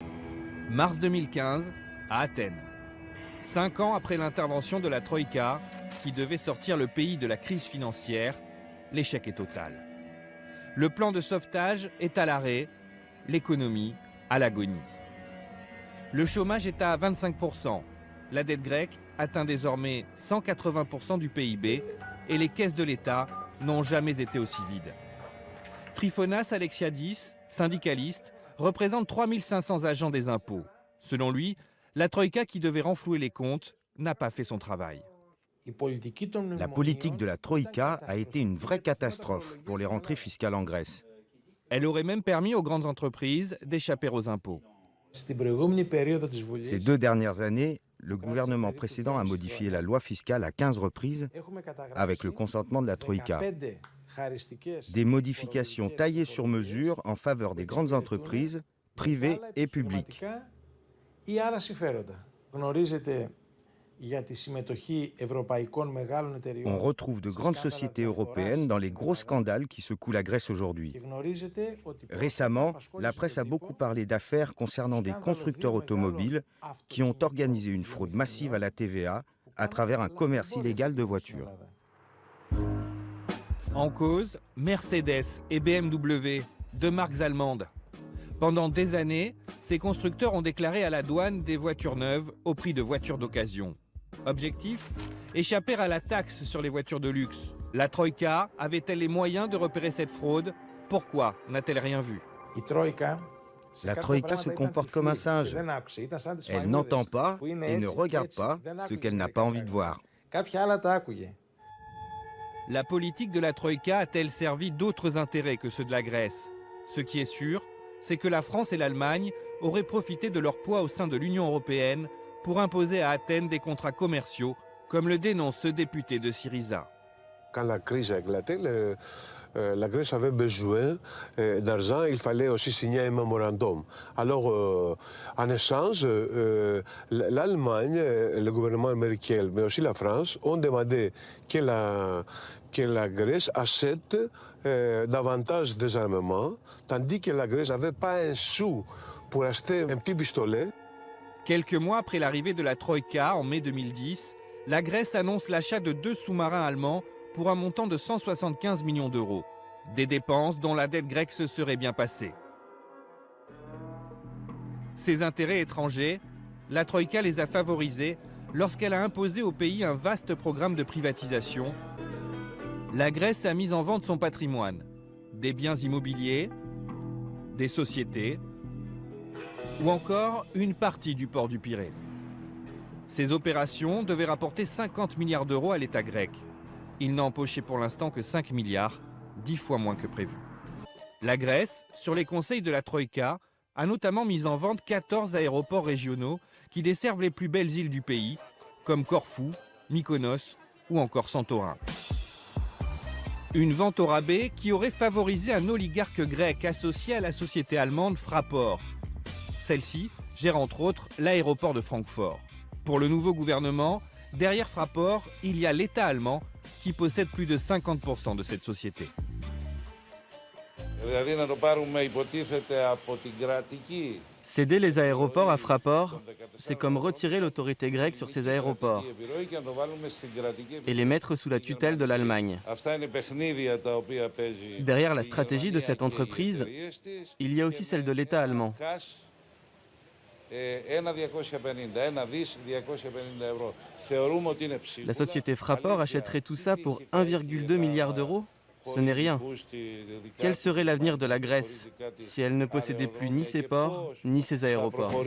Mars 2015, à Athènes. 5 ans après l'intervention de la Troïka, qui devait sortir le pays de la crise financière, l'échec est total. Le plan de sauvetage est à l'arrêt, l'économie à l'agonie. Le chômage est à 25%, la dette grecque atteint désormais 180% du PIB et les caisses de l'État n'ont jamais été aussi vides. Trifonas Alexiadis, syndicaliste, représente 3500 agents des impôts. Selon lui, la Troïka qui devait renflouer les comptes n'a pas fait son travail. La politique de la Troïka a été une vraie catastrophe pour les rentrées fiscales en Grèce. Elle aurait même permis aux grandes entreprises d'échapper aux impôts. Ces 2 dernières années, le gouvernement précédent a modifié la loi fiscale à 15 reprises avec le consentement de la Troïka. Des modifications taillées sur mesure en faveur des grandes entreprises, privées et publiques. On retrouve de grandes sociétés européennes dans les gros scandales qui secouent la Grèce aujourd'hui. Récemment, la presse a beaucoup parlé d'affaires concernant des constructeurs automobiles qui ont organisé une fraude massive à la TVA à travers un commerce illégal de voitures. En cause, Mercedes et BMW, deux marques allemandes. Pendant des années, ces constructeurs ont déclaré à la douane des voitures neuves au prix de voitures d'occasion. Objectif ? Échapper à la taxe sur les voitures de luxe. La Troïka avait-elle les moyens de repérer cette fraude ? Pourquoi n'a-t-elle rien vu ? La Troïka se comporte comme un singe. Elle n'entend pas et ne regarde pas ce qu'elle n'a pas envie de voir. La politique de la Troïka a-t-elle servi d'autres intérêts que ceux de la Grèce ? Ce qui est sûr, c'est que la France et l'Allemagne auraient profité de leur poids au sein de l'Union européenne pour imposer à Athènes des contrats commerciaux, comme le dénonce ce député de Syriza. Quand la crise a éclaté, la Grèce avait besoin d'argent, il fallait aussi signer un mémorandum. Alors, en échange, l'Allemagne, le gouvernement américain, mais aussi la France, ont demandé que la Grèce achète davantage des armements, tandis que la Grèce n'avait pas un sou pour acheter un petit pistolet. Quelques mois après l'arrivée de la Troïka, en mai 2010, la Grèce annonce l'achat de 2 sous-marins allemands pour un montant de 175 millions d'euros. Des dépenses dont la dette grecque se serait bien passée. Ces intérêts étrangers, la Troïka les a favorisés lorsqu'elle a imposé au pays un vaste programme de privatisation. La Grèce a mis en vente son patrimoine, des biens immobiliers, des sociétés, ou encore une partie du port du Pirée. Ces opérations devaient rapporter 50 milliards d'euros à l'État grec. Il n'a empoché pour l'instant que 5 milliards, 10 fois moins que prévu. La Grèce, sur les conseils de la Troïka, a notamment mis en vente 14 aéroports régionaux qui desservent les plus belles îles du pays, comme Corfou, Mykonos ou encore Santorin. Une vente au rabais qui aurait favorisé un oligarque grec associé à la société allemande Fraport. Celle-ci gère entre autres l'aéroport de Francfort. Pour le nouveau gouvernement, derrière Fraport, il y a l'État allemand qui possède plus de 50% de cette société. Céder les aéroports à Fraport, c'est comme retirer l'autorité grecque sur ces aéroports et les mettre sous la tutelle de l'Allemagne. Derrière la stratégie de cette entreprise, il y a aussi celle de l'État allemand. La société Fraport achèterait tout ça pour 1,2 milliard d'euros ? Ce n'est rien. Quel serait l'avenir de la Grèce si elle ne possédait plus ni ses ports, ni ses aéroports ?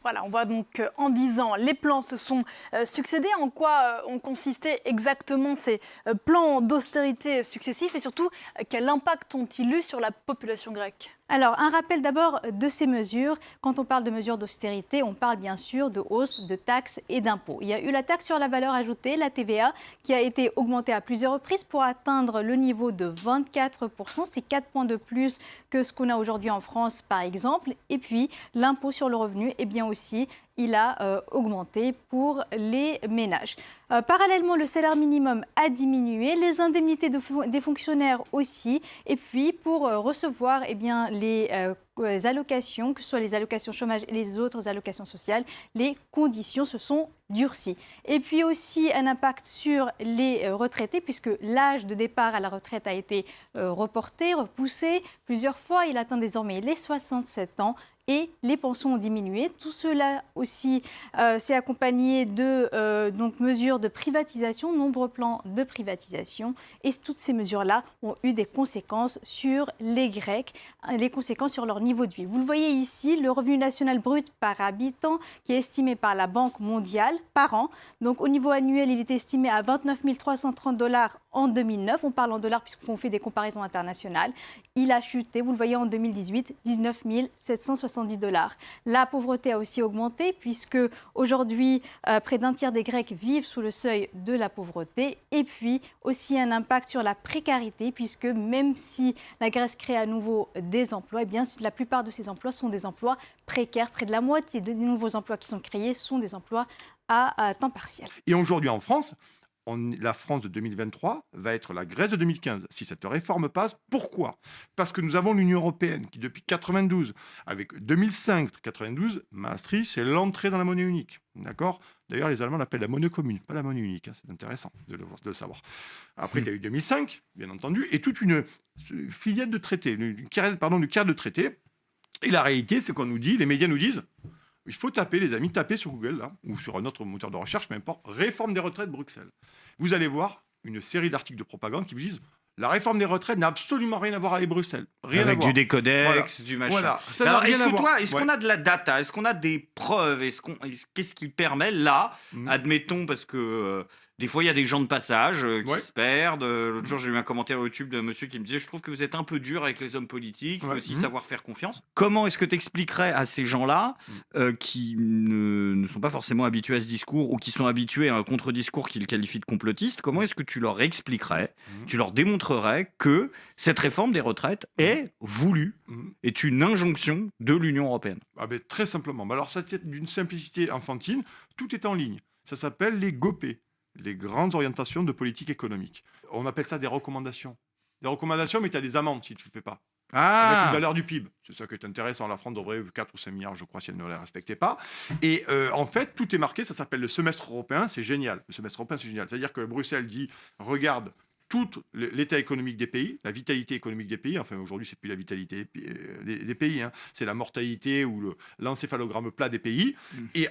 Voilà, on voit donc en 10 ans, les plans se sont succédés. En quoi ont consisté exactement ces plans d'austérité successifs et surtout, quel impact ont-ils eu sur la population grecque ? Alors, un rappel d'abord de ces mesures. Quand on parle de mesures d'austérité, on parle bien sûr de hausse de taxes et d'impôts. Il y a eu la taxe sur la valeur ajoutée, la TVA, qui a été augmentée à plusieurs reprises pour atteindre le niveau de 24%. C'est 4 points de plus que ce qu'on a aujourd'hui en France, par exemple. Et puis, l'impôt sur le revenu, eh bien aussi, il a augmenté pour les ménages. Parallèlement, le salaire minimum a diminué, les indemnités des fonctionnaires aussi. Et puis, pour recevoir eh bien, les allocations, que ce soit les allocations chômage et les autres allocations sociales, les conditions se sont durcies. Et puis aussi un impact sur les retraités, puisque l'âge de départ à la retraite a été reporté, repoussé plusieurs fois. Il atteint désormais les 67 ans. Et les pensions ont diminué. Tout cela aussi s'est accompagné de donc mesures de privatisation, nombreux plans de privatisation. Et toutes ces mesures-là ont eu des conséquences sur les Grecs, des conséquences sur leur niveau de vie. Vous le voyez ici, le revenu national brut par habitant qui est estimé par la Banque mondiale par an. Donc au niveau annuel, il est estimé à 29 330 $ en 2009. On parle en dollars puisqu'on fait des comparaisons internationales. Il a chuté, vous le voyez en 2018, 19 760 $70. La pauvreté a aussi augmenté puisque aujourd'hui, près d'un tiers des Grecs vivent sous le seuil de la pauvreté. Et puis aussi un impact sur la précarité puisque même si la Grèce crée à nouveau des emplois, eh bien, la plupart de ces emplois sont des emplois précaires. Près de la moitié des nouveaux emplois qui sont créés sont des emplois à temps partiel. Et aujourd'hui en France, la France de 2023 va être la Grèce de 2015 si cette réforme passe. Pourquoi ? Parce que nous avons l'Union européenne qui, depuis 92, avec 2005-92, Maastricht, c'est l'entrée dans la monnaie unique. D'accord ? D'ailleurs, les Allemands l'appellent la monnaie commune, pas la monnaie unique. Hein, c'est intéressant de le savoir. Après, il y a eu 2005, bien entendu, et toute une filière de traités, du cadre de traités. Et la réalité, c'est qu'on nous dit, les médias nous disent, il faut taper, les amis, taper sur Google, là, ou sur un autre moteur de recherche, peu importe, réforme des retraites Bruxelles. Vous allez voir une série d'articles de propagande qui vous disent la réforme des retraites n'a absolument rien à voir avec Bruxelles. Rien avec à voir. du décodex, Voilà. du machin. Voilà. Ça Alors, n'a rien à voir. est-ce qu'on a de la data? Est-ce qu'on a des preuves? Qu'est-ce qui permet, là, admettons, parce que des fois, il y a des gens de passage qui se perdent. L'autre jour, j'ai eu un commentaire YouTube d'un monsieur qui me disait « Je trouve que vous êtes un peu dur avec les hommes politiques, il faut aussi savoir faire confiance. » Comment est-ce que tu expliquerais à ces gens-là qui ne sont pas forcément habitués à ce discours ou qui sont habitués à un contre-discours qu'ils qualifient de complotiste, comment est-ce que tu leur expliquerais, tu leur démontrerais que cette réforme des retraites est voulue, est une injonction de l'Union européenne? Très simplement. Alors, ça c'est d'une simplicité enfantine. Tout est en ligne. Ça s'appelle les GOPÉ, les grandes orientations de politique économique. On appelle ça des recommandations. Des recommandations, mais tu as des amendes si tu ne le fais pas. Avec une valeur du PIB. C'est ça qui est intéressant. La France devrait 4 ou 5 milliards, je crois, si elle ne les respectait pas. Et en fait, tout est marqué. Ça s'appelle le semestre européen. C'est génial. Le semestre européen, c'est génial. C'est-à-dire que Bruxelles dit, regarde tout l'état économique des pays, la vitalité économique des pays. Enfin, aujourd'hui, c'est plus la vitalité des pays. Hein. C'est la mortalité ou l'encéphalogramme plat des pays. Et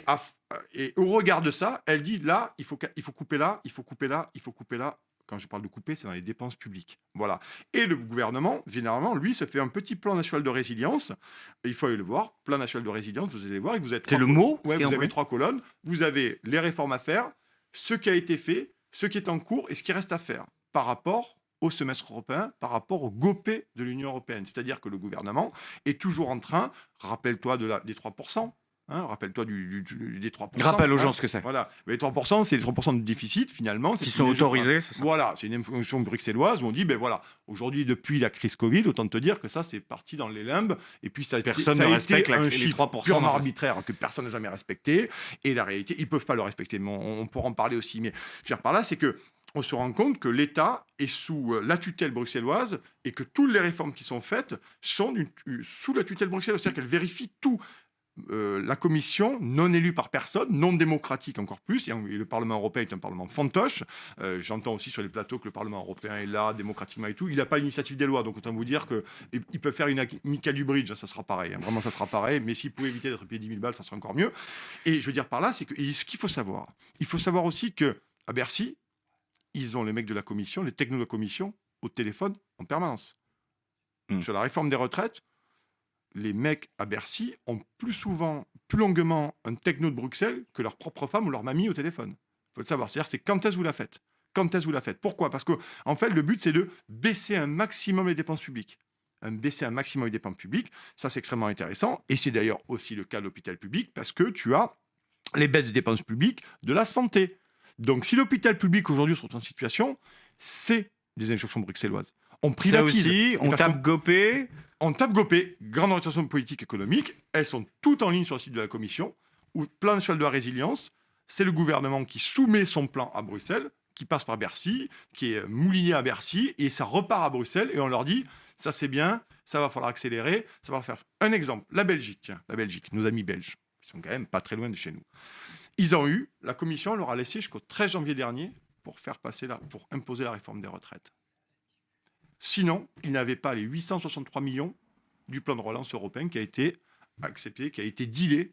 au regard de ça, elle dit, là, il faut couper là, il faut couper là, il faut couper là. Quand je parle de couper, c'est dans les dépenses publiques. Voilà. Et le gouvernement, généralement, lui, se fait un petit plan national de résilience. Il faut aller le voir. Plan national de résilience, vous allez voir. Et vous êtes c'est le mot. Ouais, vous avez 3 colonnes. Vous avez les réformes à faire, ce qui a été fait, ce qui est en cours et ce qui reste à faire par rapport au semestre européen, par rapport au GOPÉ de l'Union européenne. C'est-à-dire que le gouvernement est toujours en train, rappelle-toi des 3%. Hein, rappelle-toi des 3%. Rappelle aux gens ce que c'est. Voilà. Les 3%, c'est les 3% de déficit, finalement. Qui sont autorisés. Voilà, c'est une fonction bruxelloise où on dit, ben voilà, aujourd'hui, depuis la crise Covid, autant te dire que ça, c'est parti dans les limbes. Et puis, personne ne respecte un les chiffre 3%. Purement arbitraire que personne n'a jamais respecté. Et la réalité, ils ne peuvent pas le respecter. Mais on pourra en parler aussi. Mais je veux dire par là, c'est que on se rend compte que l'État est sous la tutelle bruxelloise et que toutes les réformes qui sont faites sont sous la tutelle bruxelloise. C'est-à-dire qu'elle vérifie tout. La Commission, non élue par personne, non démocratique encore plus, et le Parlement européen est un Parlement fantoche. J'entends aussi sur les plateaux que le Parlement européen est là, démocratiquement et tout. Il n'a pas l'initiative des lois, donc autant vous dire qu'ils peuvent faire une amicale du bridge, ça sera pareil. Hein. Vraiment, ça sera pareil, mais s'ils pouvaient éviter d'être payés 10 000 balles, ça serait encore mieux. Et je veux dire par là, c'est que ce qu'il faut savoir, il faut savoir aussi qu'à Bercy, ils ont les mecs de la Commission, les technos de la Commission, au téléphone en permanence. Sur la réforme des retraites, les mecs à Bercy ont plus longuement un techno de Bruxelles que leur propre femme ou leur mamie au téléphone. Il faut le savoir. C'est-à-dire, c'est quand est-ce que vous la faites. Quand est-ce que vous la faites. Pourquoi ? Parce qu'en fait, le but, c'est de baisser un maximum les dépenses publiques. Baisser un maximum les dépenses publiques, ça, c'est extrêmement intéressant. Et c'est d'ailleurs aussi le cas de l'hôpital public parce que tu as les baisses de dépenses publiques de la santé. Donc, si l'hôpital public aujourd'hui se retrouve en situation, c'est des injonctions bruxelloises. On privatise. Ça aussi, on tape GOPÉ. On tape GOPÉ, grande orientation de politique économique. Elles sont toutes en ligne sur le site de la Commission. Ou plan national de la résilience, c'est le gouvernement qui soumet son plan à Bruxelles, qui passe par Bercy, qui est mouliné à Bercy, et ça repart à Bruxelles. Et on leur dit, ça c'est bien, ça va falloir accélérer, ça va faire. Un exemple, la Belgique, nos amis belges, qui sont quand même pas très loin de chez nous. La Commission leur a laissé jusqu'au 13 janvier dernier pour imposer la réforme des retraites. Sinon, ils n'avaient pas les 863 millions du plan de relance européen qui a été accepté, qui a été dealé,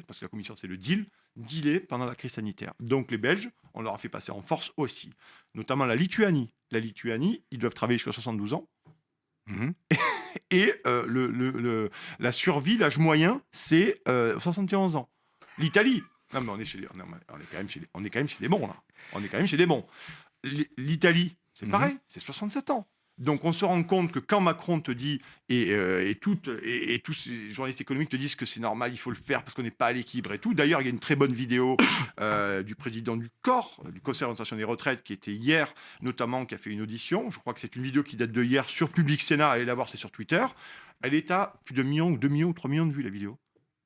parce que la Commission c'est le dealé pendant la crise sanitaire. Donc les Belges, on leur a fait passer en force aussi, notamment la Lituanie. La Lituanie, ils doivent travailler jusqu'à 72 ans. Et la survie, l'âge moyen, c'est 71 ans. L'Italie, non mais on est quand même chez les bons là. On est quand même chez les bons. L'Italie, c'est pareil, c'est 67 ans. Donc on se rend compte que quand Macron te dit, et tous ces journalistes économiques te disent que c'est normal, il faut le faire parce qu'on n'est pas à l'équilibre et tout. D'ailleurs, il y a une très bonne vidéo du président du COR, du Conseil d'orientation des retraites, qui était hier, notamment, qui a fait une audition. Je crois que c'est une vidéo qui date de hier sur Public Sénat. Allez la voir, c'est sur Twitter. Elle est à plus de 1 million, 2 millions ou 3 millions de vues, la vidéo.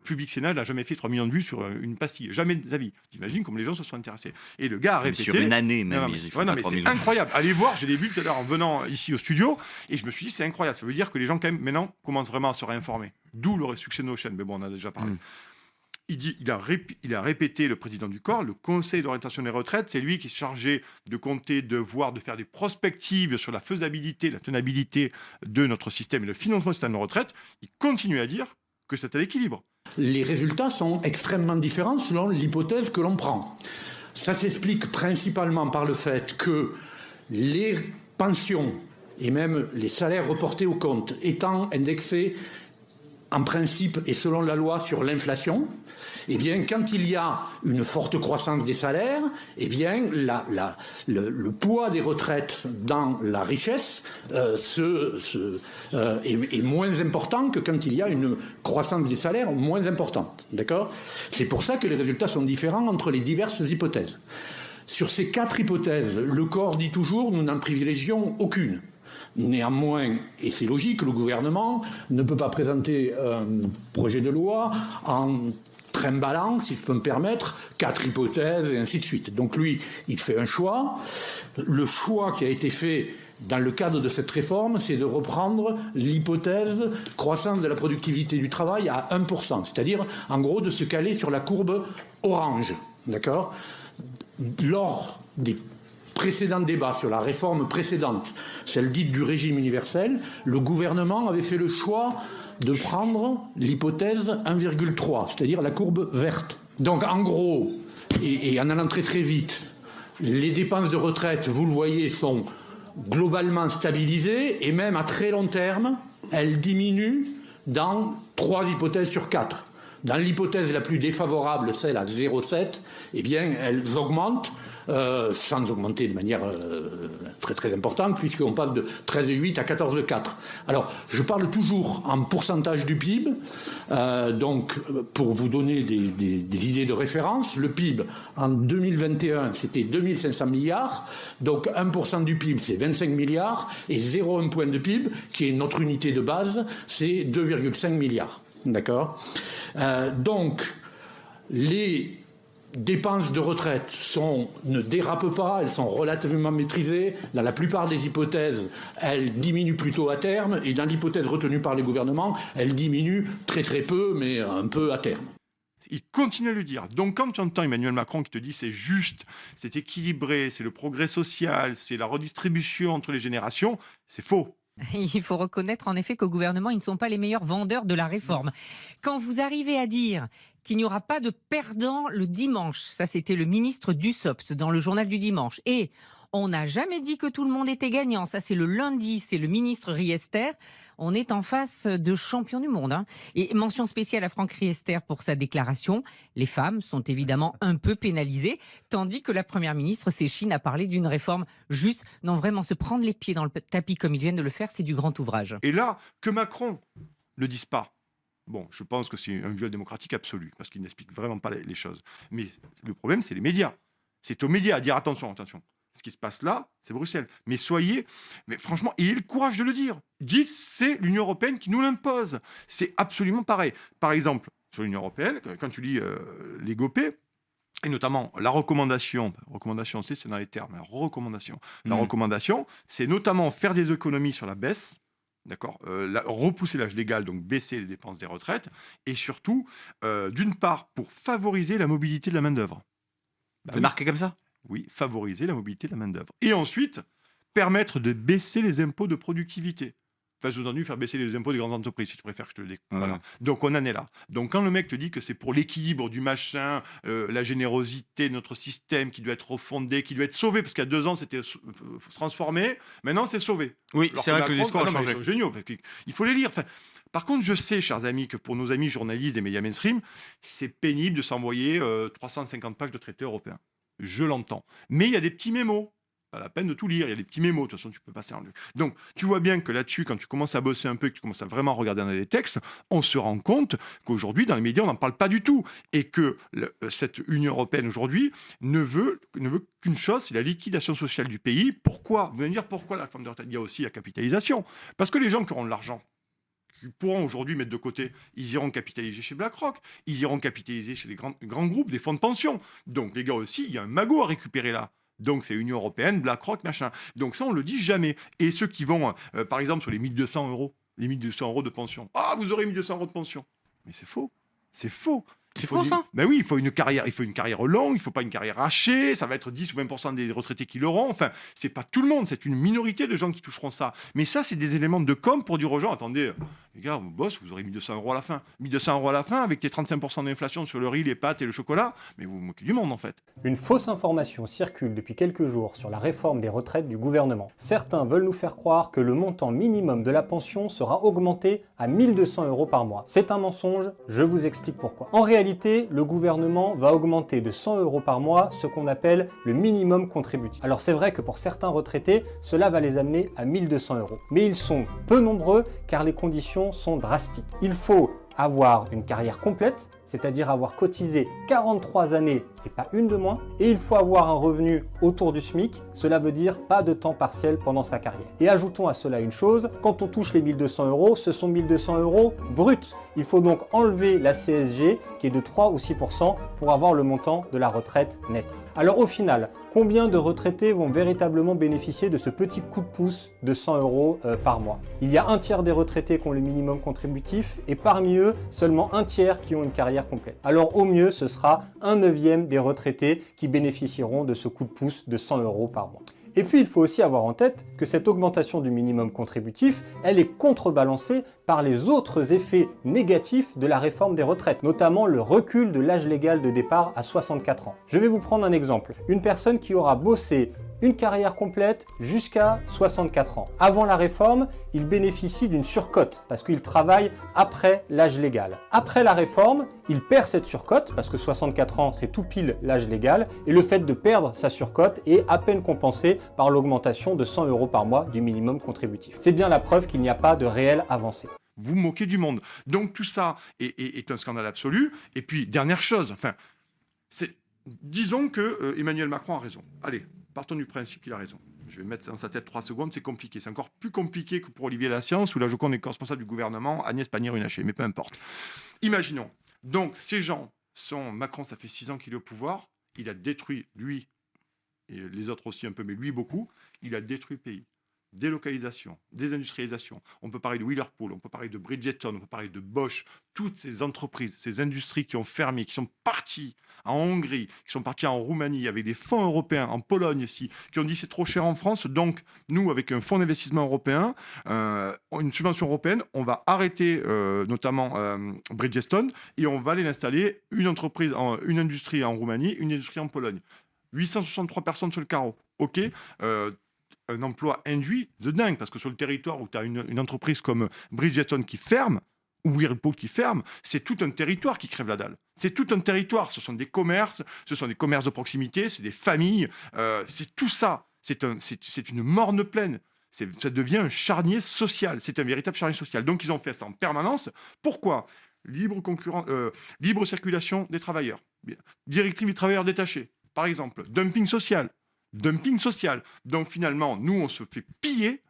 Public Sénat n'a jamais fait 3 millions de vues sur une pastille. Jamais de sa vie. T'imagines comme les gens se sont intéressés. Et le gars a répété... Sur une année même. C'est incroyable. Allez voir, je l'ai vu tout à l'heure en venant ici au studio, et je me suis dit, c'est incroyable. Ça veut dire que les gens, quand même, maintenant, commencent vraiment à se réinformer. D'où le succès de nos chaînes. Mais bon, on en a déjà parlé. Il a répété, le président du COR, le Conseil d'orientation des retraites, c'est lui qui est chargé de compter, de voir, de faire des prospectives sur la faisabilité, la tenabilité de notre système et le financement du système de retraite. Il continue à dire que c'est à l'équilibre. Les résultats sont extrêmement différents selon l'hypothèse que l'on prend. Ça s'explique principalement par le fait que les pensions et même les salaires reportés au compte étant indexés en principe et selon la loi sur l'inflation, eh bien, quand il y a une forte croissance des salaires, eh bien, le poids des retraites dans la richesse est moins important que quand il y a une croissance des salaires moins importante. D'accord ? C'est pour ça que les résultats sont différents entre les diverses hypothèses. Sur ces 4 hypothèses, le COR dit toujours nous n'en privilégions aucune. Néanmoins, et c'est logique, le gouvernement ne peut pas présenter un projet de loi en trimballant, si je peux me permettre, 4 hypothèses et ainsi de suite. Donc lui, il fait un choix. Le choix qui a été fait dans le cadre de cette réforme, c'est de reprendre l'hypothèse croissance de la productivité du travail à 1%, c'est-à-dire en gros de se caler sur la courbe orange. D'accord ? Lors des précédent débat sur la réforme précédente, celle dite du régime universel, le gouvernement avait fait le choix de prendre l'hypothèse 1,3, c'est-à-dire la courbe verte. Donc en gros, et en allant très très vite, les dépenses de retraite, vous le voyez, sont globalement stabilisées et même à très long terme, elles diminuent dans 3 hypothèses sur 4. Dans l'hypothèse la plus défavorable, celle à 0,7, eh bien, elles augmentent, sans augmenter de manière très très importante, puisqu'on passe de 13,8 à 14,4. Alors, je parle toujours en pourcentage du PIB, donc pour vous donner des idées de référence, le PIB en 2021, c'était 2500 milliards, donc 1% du PIB, c'est 25 milliards, et 0,1 point de PIB, qui est notre unité de base, c'est 2,5 milliards. D'accord ? Donc, les dépenses de retraite ne dérapent pas, elles sont relativement maîtrisées. Dans la plupart des hypothèses, elles diminuent plutôt à terme, et dans l'hypothèse retenue par les gouvernements, elles diminuent très très peu, mais un peu à terme. Il continue à le dire. Donc quand tu entends Emmanuel Macron qui te dit c'est juste, c'est équilibré, c'est le progrès social, c'est la redistribution entre les générations, c'est faux. Il faut reconnaître en effet qu'au gouvernement, ils ne sont pas les meilleurs vendeurs de la réforme. Quand vous arrivez à dire qu'il n'y aura pas de perdants le dimanche, ça c'était le ministre Dussopt dans le journal du dimanche, et on n'a jamais dit que tout le monde était gagnant, ça c'est le lundi, c'est le ministre Riester, on est en face de champions du monde. Hein. Et mention spéciale à Franck Riester pour sa déclaration, les femmes sont évidemment un peu pénalisées, tandis que la première ministre Séchine a parlé d'une réforme juste, non vraiment se prendre les pieds dans le tapis comme ils viennent de le faire, c'est du grand ouvrage. Et là, que Macron ne dise pas, bon, je pense que c'est un viol démocratique absolu, parce qu'il n'explique vraiment pas les choses. Mais le problème, c'est les médias. C'est aux médias à dire attention. Ce qui se passe là, c'est Bruxelles. Mais franchement, ayez le courage de le dire. Dites, c'est l'Union européenne qui nous l'impose. C'est absolument pareil. Par exemple, sur l'Union européenne, quand tu lis les GOPÉ, et notamment la recommandation, c'est dans les termes, la recommandation, c'est notamment faire des économies sur la baisse, d'accord, repousser l'âge légal, donc baisser les dépenses des retraites, et surtout, d'une part, pour favoriser la mobilité de la main-d'œuvre. C'est marqué comme ça ? Oui, favoriser la mobilité de la main-d'œuvre. Et ensuite, permettre de baisser les impôts de productivité. Enfin, sous-entendu, faire baisser les impôts des grandes entreprises, si tu préfères que je te le dise. Voilà. Donc, on en est là. Donc, quand le mec te dit que c'est pour l'équilibre du machin, la générosité de notre système qui doit être refondé, qui doit être sauvé, parce qu'il y a 2 ans, c'était transformé, maintenant, c'est sauvé. Oui, alors c'est vrai que le discours a changé. Ils sont géniaux, parce qu'il faut les lire. Enfin, par contre, je sais, chers amis, que pour nos amis journalistes des médias mainstream, c'est pénible de s'envoyer 350 pages de traités européens. Je l'entends. Mais il y a des petits mémos. Pas la peine de tout lire, il y a des petits mémos, de toute façon tu peux passer en... Donc tu vois bien que là-dessus, quand tu commences à bosser un peu, que tu commences à vraiment regarder dans les textes, on se rend compte qu'aujourd'hui dans les médias on n'en parle pas du tout et que cette Union européenne aujourd'hui ne veut qu'une chose, c'est la liquidation sociale du pays. Pourquoi? Vous allez me dire pourquoi la réforme des retraites? Il y a aussi la capitalisation. Parce que les gens qui auront de l'argent, qui pourront aujourd'hui mettre de côté, ils iront capitaliser chez BlackRock, ils iront capitaliser chez les grands groupes, des fonds de pension. Donc les gars aussi, il y a un magot à récupérer là. Donc c'est Union européenne, BlackRock, machin. Donc ça, on le dit jamais. Et ceux qui vont, par exemple, sur les 1200 euros, les 1200 euros de pension. Ah, vous aurez 1200 euros de pension. Mais c'est faux. C'est faux. C'est faux, ça? Ben oui, il faut une carrière longue, il faut pas une carrière hachée, ça va être 10 ou 20% des retraités qui l'auront. Enfin, c'est pas tout le monde, c'est une minorité de gens qui toucheront ça. Mais ça, c'est des éléments de com pour dire aux gens, attendez, les gars, vous bossez, vous aurez 1200 euros à la fin. 1200 euros à la fin, avec tes 35% d'inflation sur le riz, les pâtes et le chocolat, mais vous vous moquez du monde en fait. Une fausse information circule depuis quelques jours sur la réforme des retraites du gouvernement. Certains veulent nous faire croire que le montant minimum de la pension sera augmenté à 1200 euros par mois. C'est un mensonge, je vous explique pourquoi. En réalité, le gouvernement va augmenter de 100 euros par mois ce qu'on appelle le minimum contributif. Alors c'est vrai que pour certains retraités, cela va les amener à 1200 euros. Mais ils sont peu nombreux car les conditions sont drastiques. Il faut avoir une carrière complète, c'est-à-dire avoir cotisé 43 années et pas une de moins, et il faut avoir un revenu autour du SMIC, cela veut dire pas de temps partiel pendant sa carrière. Et ajoutons à cela une chose, quand on touche les 1200 euros, ce sont 1200 euros bruts. Il faut donc enlever la CSG qui est de 3 ou 6% pour avoir le montant de la retraite nette. Alors au final, combien de retraités vont véritablement bénéficier de ce petit coup de pouce de 100 euros par mois? Il y a un tiers des retraités qui ont le minimum contributif et parmi eux, seulement un tiers qui ont une carrière complète. Alors au mieux, ce sera 1/9 des retraités qui bénéficieront de ce coup de pouce de 100 euros par mois. Et puis il faut aussi avoir en tête que cette augmentation du minimum contributif, elle est contrebalancée par les autres effets négatifs de la réforme des retraites, notamment le recul de l'âge légal de départ à 64 ans. Je vais vous prendre un exemple. Une personne qui aura bossé une carrière complète jusqu'à 64 ans. Avant la réforme, il bénéficie d'une surcote parce qu'il travaille après l'âge légal. Après la réforme, il perd cette surcote parce que 64 ans, c'est tout pile l'âge légal et le fait de perdre sa surcote est à peine compensé par l'augmentation de 100 euros par mois du minimum contributif. C'est bien la preuve qu'il n'y a pas de réelle avancée. Vous moquez du monde. Donc tout ça est un scandale absolu. Et puis, dernière chose, disons que Emmanuel Macron a raison. Allez, partons du principe qu'il a raison. Je vais mettre dans sa tête 3 secondes, c'est compliqué. C'est encore plus compliqué que pour Olivier Lassiance, où la Joconde est responsable du gouvernement, Agnès Pannier-Runacher, mais peu importe. Imaginons. Donc, ces gens sont... Macron, ça fait 6 ans qu'il est au pouvoir. Il a détruit, lui, et les autres aussi un peu, mais lui beaucoup, il a détruit le pays. Délocalisation, désindustrialisation. On peut parler de Whirlpool, on peut parler de Bridgestone, on peut parler de Bosch. Toutes ces entreprises, ces industries qui ont fermé, qui sont parties en Hongrie, qui sont parties en Roumanie, avec des fonds européens, en Pologne aussi, qui ont dit c'est trop cher en France. Donc, nous, avec un fonds d'investissement européen, une subvention européenne, on va arrêter notamment Bridgestone et on va aller installer une industrie en Roumanie, une industrie en Pologne. 863 personnes sur le carreau. OK, un emploi induit de dingue, parce que sur le territoire où tu as une entreprise comme Bridgestone qui ferme, ou Whirlpool qui ferme, c'est tout un territoire qui crève la dalle. C'est tout un territoire, ce sont des commerces de proximité, c'est des familles, c'est tout ça. C'est une morne pleine. Ça devient un charnier social, c'est un véritable charnier social. Donc ils ont fait ça en permanence. Pourquoi ? Libre circulation des travailleurs, directive des travailleurs détachés, par exemple, dumping social. Donc finalement, nous, on se fait piller.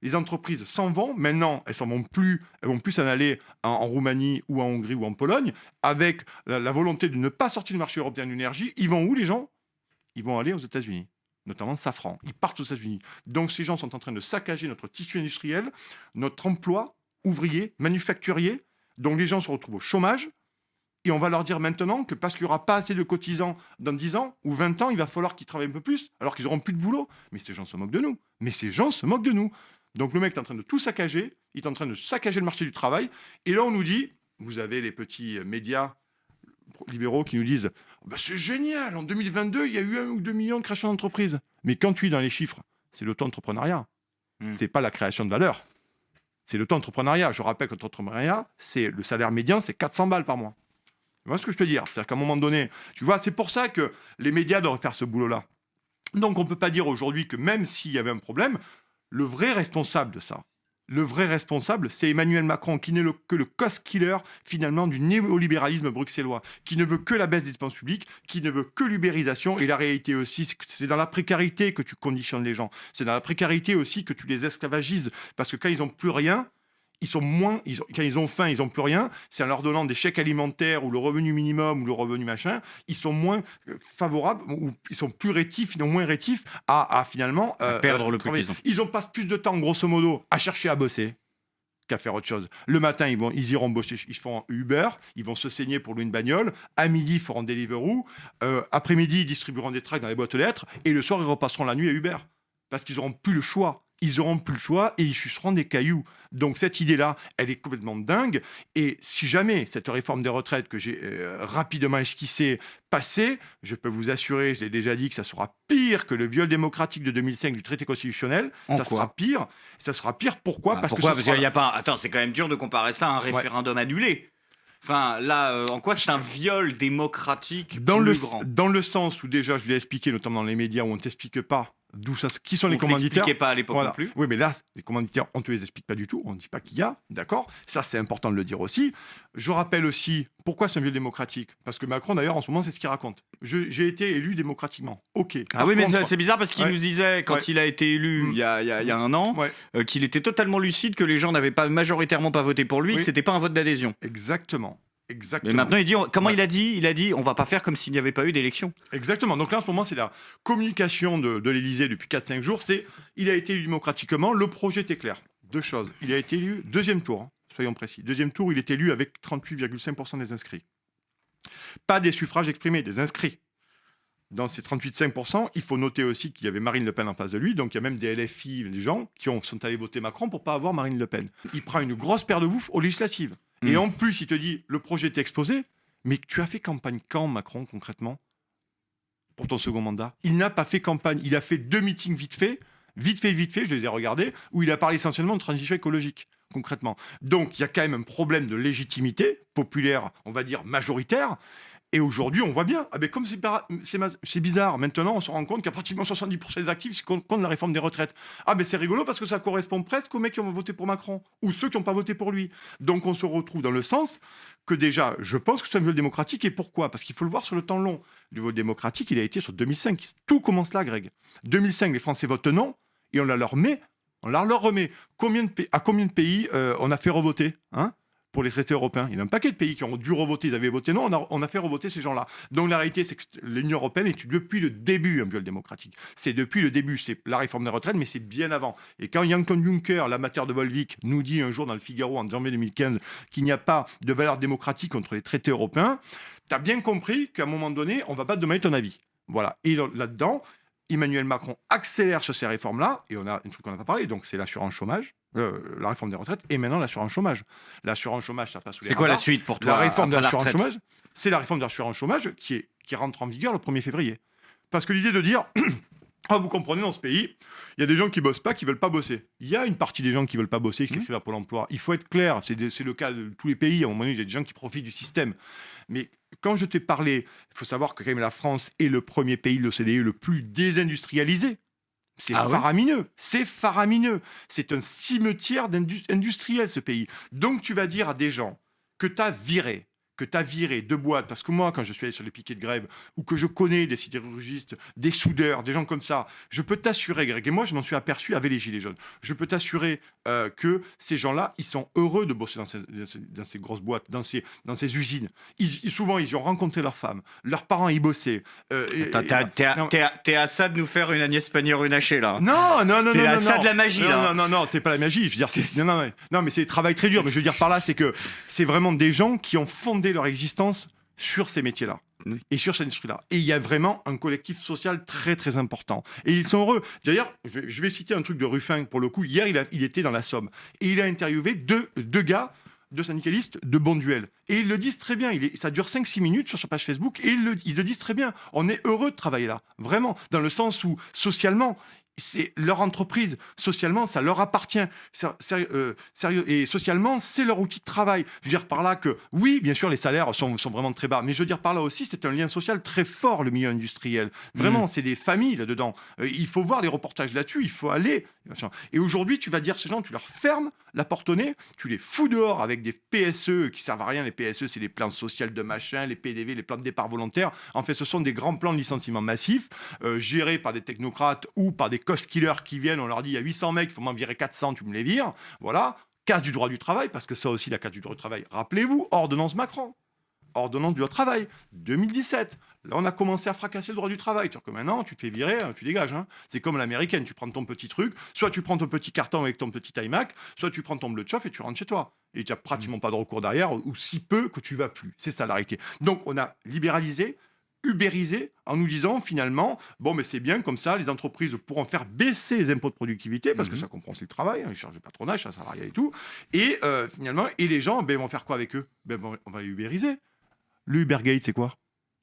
Les entreprises s'en vont. Maintenant, elles vont plus s'en aller en Roumanie ou en Hongrie ou en Pologne, avec la volonté de ne pas sortir du marché européen de l'énergie. Ils vont où, les gens ? Ils vont aller aux États-Unis, notamment Safran. Ils partent aux États-Unis. Donc ces gens sont en train de saccager notre tissu industriel, notre emploi ouvrier, manufacturier. Donc les gens se retrouvent au chômage. Et on va leur dire maintenant que parce qu'il n'y aura pas assez de cotisants dans 10 ans ou 20 ans, il va falloir qu'ils travaillent un peu plus, alors qu'ils n'auront plus de boulot. Mais ces gens se moquent de nous. Donc le mec est en train de tout saccager, il est en train de saccager le marché du travail. Et là, on nous dit, vous avez les petits médias libéraux qui nous disent c'est génial, en 2022, il y a eu 1 ou 2 millions de créations d'entreprises. Mais quand tu es dans les chiffres, c'est l'auto-entrepreneuriat. C'est pas la création de valeur. C'est l'auto-entrepreneuriat. Je rappelle que l'auto-entrepreneuriat, c'est le salaire médian, c'est 400 balles par mois. Tu vois ce que je veux te dire ? C'est-à-dire qu'à un moment donné, tu vois, c'est pour ça que les médias doivent faire ce boulot-là. Donc on ne peut pas dire aujourd'hui que même s'il y avait un problème, le vrai responsable de ça, c'est Emmanuel Macron, qui n'est que le cost-killer, finalement, du néolibéralisme bruxellois, qui ne veut que la baisse des dépenses publiques, qui ne veut que l'ubérisation. Et la réalité aussi, c'est dans la précarité que tu conditionnes les gens. C'est dans la précarité aussi que tu les esclavagises. Parce que quand ils n'ont plus rien, quand ils ont faim, ils n'ont plus rien. C'est en leur donnant des chèques alimentaires ou le revenu minimum ou le revenu machin, ils sont moins favorables ou ils sont plus rétifs, ils sont moins rétifs à finalement perdre le peu travailler. qu'ils ont. Ils passent plus de temps, grosso modo, à chercher à bosser qu'à faire autre chose. Le matin, ils iront bosser, ils font Uber, ils vont se saigner pour louer une bagnole. À midi, ils feront Deliveroo. Après-midi, ils distribueront des tracts dans les boîtes aux lettres. Et le soir, ils repasseront la nuit à Uber. Parce qu'ils n'auront plus le choix. Ils n'auront plus le choix et ils suceront des cailloux. Donc cette idée-là, elle est complètement dingue. Et si jamais cette réforme des retraites que j'ai rapidement esquissée passée, je peux vous assurer, je l'ai déjà dit, que ça sera pire que le viol démocratique de 2005 du traité constitutionnel. Ça sera pire. Ça sera pire. Pourquoi ? Parce qu'il y a pas. Attends, c'est quand même dur de comparer ça à un référendum annulé. Enfin, là, en quoi c'est un viol démocratique dans grand ? Dans le sens où déjà, je l'ai expliqué, notamment dans les médias, où on ne t'explique pas qui sont les commanditaires. On ne pas à l'époque non plus. Oui, mais là, les commanditaires, on ne te les explique pas du tout. On ne dit pas qu'il y a, d'accord ? Ça, c'est important de le dire aussi. Je rappelle aussi, pourquoi c'est un viol démocratique ? Parce que Macron, d'ailleurs, en ce moment, c'est ce qu'il raconte. J'ai été élu démocratiquement. OK. Ah oui, mais c'est bizarre parce qu'il nous disait, quand il a été élu il y a un an, qu'il était totalement lucide que les gens n'avaient pas majoritairement pas voté pour lui, que ce n'était pas un vote d'adhésion. Exactement. Mais maintenant, il dit, comment il a dit, on va pas faire comme s'il n'y avait pas eu d'élection. Exactement. Donc là, en ce moment, c'est la communication de l'Élysée depuis 4-5 jours. Il a été élu démocratiquement. Le projet était clair. Deux choses. Il a été élu deuxième tour, soyons précis. Deuxième tour, il est élu avec 38,5% des inscrits. Pas des suffrages exprimés, des inscrits. Dans ces 38,5%, il faut noter aussi qu'il y avait Marine Le Pen en face de lui. Donc il y a même des LFI, des gens qui sont allés voter Macron pour ne pas avoir Marine Le Pen. Il prend une grosse paire de bouffe aux législatives. Et en plus, il te dit, le projet est exposé, mais tu as fait campagne quand, Macron, concrètement, pour ton second mandat ? Il n'a pas fait campagne. Il a fait 2 meetings vite fait, je les ai regardés, où il a parlé essentiellement de transition écologique, concrètement. Donc, il y a quand même un problème de légitimité populaire, on va dire majoritaire. Et aujourd'hui, on voit bien, comme c'est bizarre, maintenant on se rend compte qu'à pratiquement 70% des actifs contre la réforme des retraites. C'est rigolo parce que ça correspond presque aux mecs qui ont voté pour Macron ou ceux qui n'ont pas voté pour lui. Donc on se retrouve dans le sens que déjà, je pense que c'est un viol démocratique. Et pourquoi ? Parce qu'il faut le voir sur le temps long. Le viol démocratique, il a été sur 2005. Tout commence là, Greg. 2005, les Français votent non et on la leur remet. À combien de pays on a fait revoter pour les traités européens. Il y a un paquet de pays qui ont dû revoter, ils avaient voté non, on a fait revoter ces gens-là. Donc la réalité, c'est que l'Union européenne est depuis le début un viol démocratique. C'est depuis le début, c'est la réforme des retraites, mais c'est bien avant. Et quand Jean-Claude Juncker, l'amateur de Volvic, nous dit un jour dans le Figaro en janvier 2015 qu'il n'y a pas de valeur démocratique contre les traités européens, tu as bien compris qu'à un moment donné, on ne va pas te demander ton avis. Voilà. Et là-dedans, Emmanuel Macron accélère sur ces réformes-là, et on a un truc qu'on n'a pas parlé, donc c'est l'assurance chômage, la réforme des retraites, et maintenant l'assurance chômage. L'assurance chômage, ça passe sous les radars. C'est quoi la suite pour toi ? La réforme de l'assurance chômage, c'est la réforme de l'assurance chômage qui rentre en vigueur le 1er février. Parce que l'idée de dire... vous comprenez, dans ce pays, il y a des gens qui bossent pas, qui veulent pas bosser. Il y a une partie des gens qui veulent pas bosser, qui s'inscrivent à Pôle emploi. Il faut être clair, c'est le cas de tous les pays. À un moment donné, il y a des gens qui profitent du système. Mais quand je t'ai parlé, il faut savoir que quand même la France est le premier pays de l'OCDE le plus désindustrialisé. C'est faramineux. C'est faramineux. C'est un cimetière industriel, ce pays. Donc tu vas dire à des gens que tu as viré de boîtes, parce que moi, quand je suis allé sur les piquets de grève, ou que je connais des sidérurgistes, des soudeurs, des gens comme ça, je peux t'assurer, Greg, et moi je m'en suis aperçu avec les Gilets jaunes, je peux t'assurer que ces gens-là, ils sont heureux de bosser dans ces grosses boîtes, dans ces usines. Souvent, ils y ont rencontré leurs femmes, leurs parents y bossaient. T'es à ça de nous faire une Agnès Pannier-Runacher, là. Non. T'es à ça de la magie, là. Non, c'est pas la magie. Je veux dire, non, mais c'est un travail très dur. Mais je veux dire par là, c'est que c'est vraiment des gens qui ont fondé leur existence sur ces métiers-là et sur cette industrie-là. Et il y a vraiment un collectif social très, très important. Et ils sont heureux. D'ailleurs, je vais citer un truc de Ruffin, pour le coup. Hier, il était dans la Somme. Et il a interviewé deux gars, deux syndicalistes de Bonduel. Et ils le disent très bien. Ça dure 5-6 minutes sur sa page Facebook. Et ils le disent très bien. On est heureux de travailler là. Vraiment. Dans le sens où, socialement, c'est leur entreprise. Socialement, ça leur appartient. Sérieux. Et socialement, c'est leur outil de travail. Je veux dire par là que, oui, bien sûr, les salaires sont vraiment très bas. Mais je veux dire par là aussi, c'est un lien social très fort, le milieu industriel. Vraiment, c'est des familles là-dedans. Il faut voir les reportages là-dessus. Il faut aller. Et aujourd'hui, tu vas dire ces gens, tu leur fermes la porte au nez, tu les fous dehors avec des PSE qui servent à rien. Les PSE, c'est les plans sociaux de machin, les PDV, les plans de départ volontaire. En fait, ce sont des grands plans de licenciement massif gérés par des technocrates ou par des cost killers qui viennent. On leur dit il y a 800 mecs, il faut m'en virer 400, tu me les vires. Voilà. Casse du droit du travail, parce que ça aussi, la casse du droit du travail. Rappelez-vous, ordonnance Macron. Ordonnance du droit du travail, 2017. Là, on a commencé à fracasser le droit du travail. C'est-à-dire que maintenant, tu te fais virer, tu dégages. C'est comme l'américaine, tu prends ton petit truc, soit tu prends ton petit carton avec ton petit iMac, soit tu prends ton bleu de chauffe et tu rentres chez toi. Et tu n'as pratiquement pas de recours derrière, ou si peu que tu vas plus. C'est ça la réalité. Donc, on a libéralisé, ubérisé, en nous disant finalement, bon, mais c'est bien comme ça, les entreprises pourront faire baisser les impôts de productivité, parce que ça comprend aussi le travail, ils chargent le patronage, ça salarial et tout. Et finalement, et les gens, vont faire quoi avec eux? On va les ubériser. Le Ubergate, c'est quoi?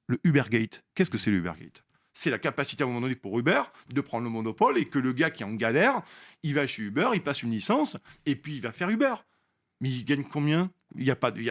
Le Ubergate, qu'est-ce que c'est le Ubergate? C'est la capacité à un moment donné pour Uber de prendre le monopole et que le gars qui est en galère, il va chez Uber, il passe une licence et puis il va faire Uber. Mais il gagne combien? Il y a pas de,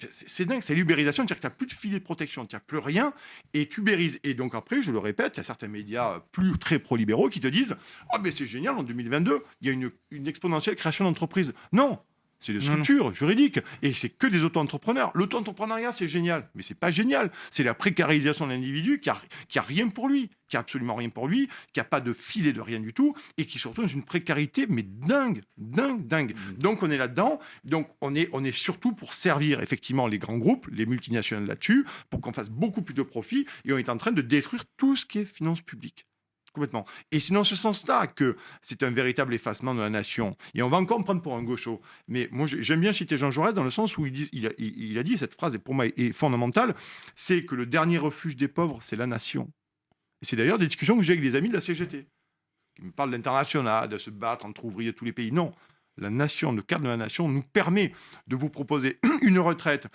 c'est dingue, c'est l'ubérisation, c'est-à-dire que tu n'as plus de filet de protection, tu n'as plus rien et tu ubérises. Et donc après, je le répète, il y a certains médias très pro-libéraux qui te disent « Oh, mais c'est génial, en 2022, il y a une exponentielle création d'entreprises. » Non, c'est des structures juridiques et c'est que des auto-entrepreneurs. L'auto-entrepreneuriat, c'est génial, mais c'est pas génial. C'est la précarisation de l'individu qui a rien pour lui, qui a absolument rien pour lui, qui a pas de filet de rien du tout et qui surtout dans une précarité mais dingue. Donc on est là-dedans. Donc on est surtout pour servir effectivement les grands groupes, les multinationales là-dessus, pour qu'on fasse beaucoup plus de profit et on est en train de détruire tout ce qui est finances publiques. Complètement. Et c'est dans ce sens-là que c'est un véritable effacement de la nation. Et on va encore me prendre pour un gaucho. Mais moi, j'aime bien citer Jean Jaurès dans le sens où il a dit, cette phrase, et pour moi, est fondamentale, c'est que le dernier refuge des pauvres, c'est la nation. Et c'est d'ailleurs des discussions que j'ai avec des amis de la CGT, qui me parlent d'international, de se battre entre ouvriers de tous les pays. Non, la nation, le cadre de la nation nous permet de vous proposer une retraite,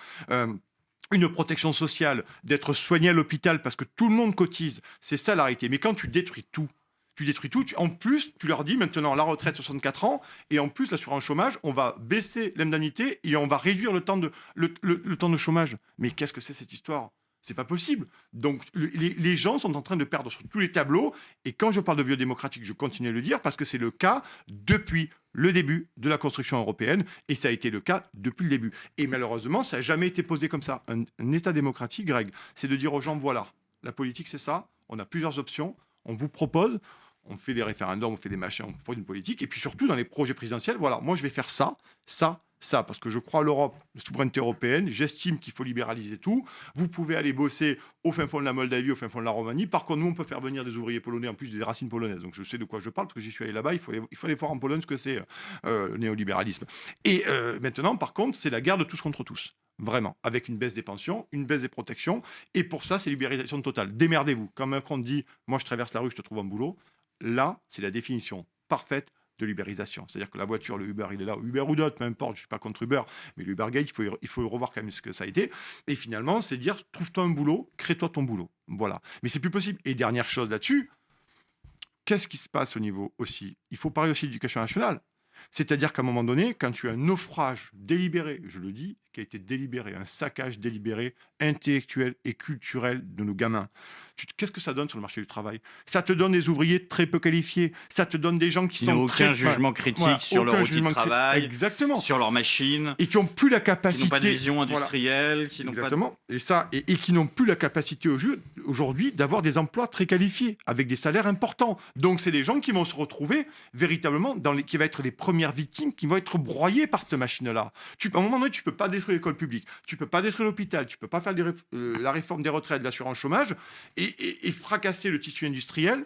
une protection sociale, d'être soigné à l'hôpital parce que tout le monde cotise. C'est ça la réalité. Mais quand tu détruis tout, en plus, tu leur dis maintenant la retraite 64 ans et en plus l'assurance chômage, on va baisser l'indemnité et on va réduire le temps de chômage. Mais qu'est-ce que c'est cette histoire? C'est pas possible. Donc les gens sont en train de perdre sur tous les tableaux. Et quand je parle de vieux démocratique, je continue à le dire parce que c'est le cas depuis le début de la construction européenne et ça a été le cas depuis le début. Et malheureusement, ça n'a jamais été posé comme ça. Un État démocratique, Greg, c'est de dire aux gens, voilà, la politique c'est ça, on a plusieurs options, on vous propose, on fait des référendums, on fait des machins, on propose une politique. Et puis surtout, dans les projets présidentiels, voilà, moi je vais faire ça, parce que je crois à l'Europe, la souveraineté européenne, j'estime qu'il faut libéraliser tout. Vous pouvez aller bosser au fin fond de la Moldavie, au fin fond de la Roumanie. Par contre, nous, on peut faire venir des ouvriers polonais, en plus des racines polonaises. Donc je sais de quoi je parle, parce que j'y suis allé là-bas, il faut aller voir en Pologne ce que c'est le néolibéralisme. Et maintenant, par contre, c'est la guerre de tous contre tous. Vraiment, avec une baisse des pensions, une baisse des protections. Et pour ça, c'est libéralisation totale. Démerdez-vous. Quand Macron dit « moi, je traverse la rue, je te trouve un boulot », là, c'est la définition parfaite de l'ubérisation. C'est-à-dire que la voiture, le Uber, il est là, Uber ou d'autres, peu importe, je ne suis pas contre Uber, mais l'Ubergate, il faut revoir quand même ce que ça a été. Et finalement, c'est dire, trouve-toi un boulot, crée-toi ton boulot. Voilà. Mais c'est plus possible. Et dernière chose là-dessus, qu'est-ce qui se passe au niveau aussi? Il faut parler aussi de l'éducation nationale. C'est-à-dire qu'à un moment donné, quand tu as un naufrage délibéré, je le dis, qui a été délibéré, un saccage délibéré, intellectuel et culturel de nos gamins, qu'est-ce que ça donne sur le marché du travail? Ça te donne des ouvriers très peu qualifiés, ça te donne des gens qui n'ont aucun jugement critique sur leur outil de travail, exactement, sur leurs machines, et qui n'ont plus la capacité, qui n'ont pas de vision industrielle, qui n'ont exactement, pas de... et qui n'ont plus la capacité aujourd'hui d'avoir des emplois très qualifiés avec des salaires importants. Donc c'est des gens qui vont se retrouver véritablement qui vont être les premières victimes, qui vont être broyées par cette machine-là. À un moment donné, tu peux pas détruire l'école publique, tu peux pas détruire l'hôpital, tu peux pas faire la réforme des retraites, de l'assurance chômage et fracasser le tissu industriel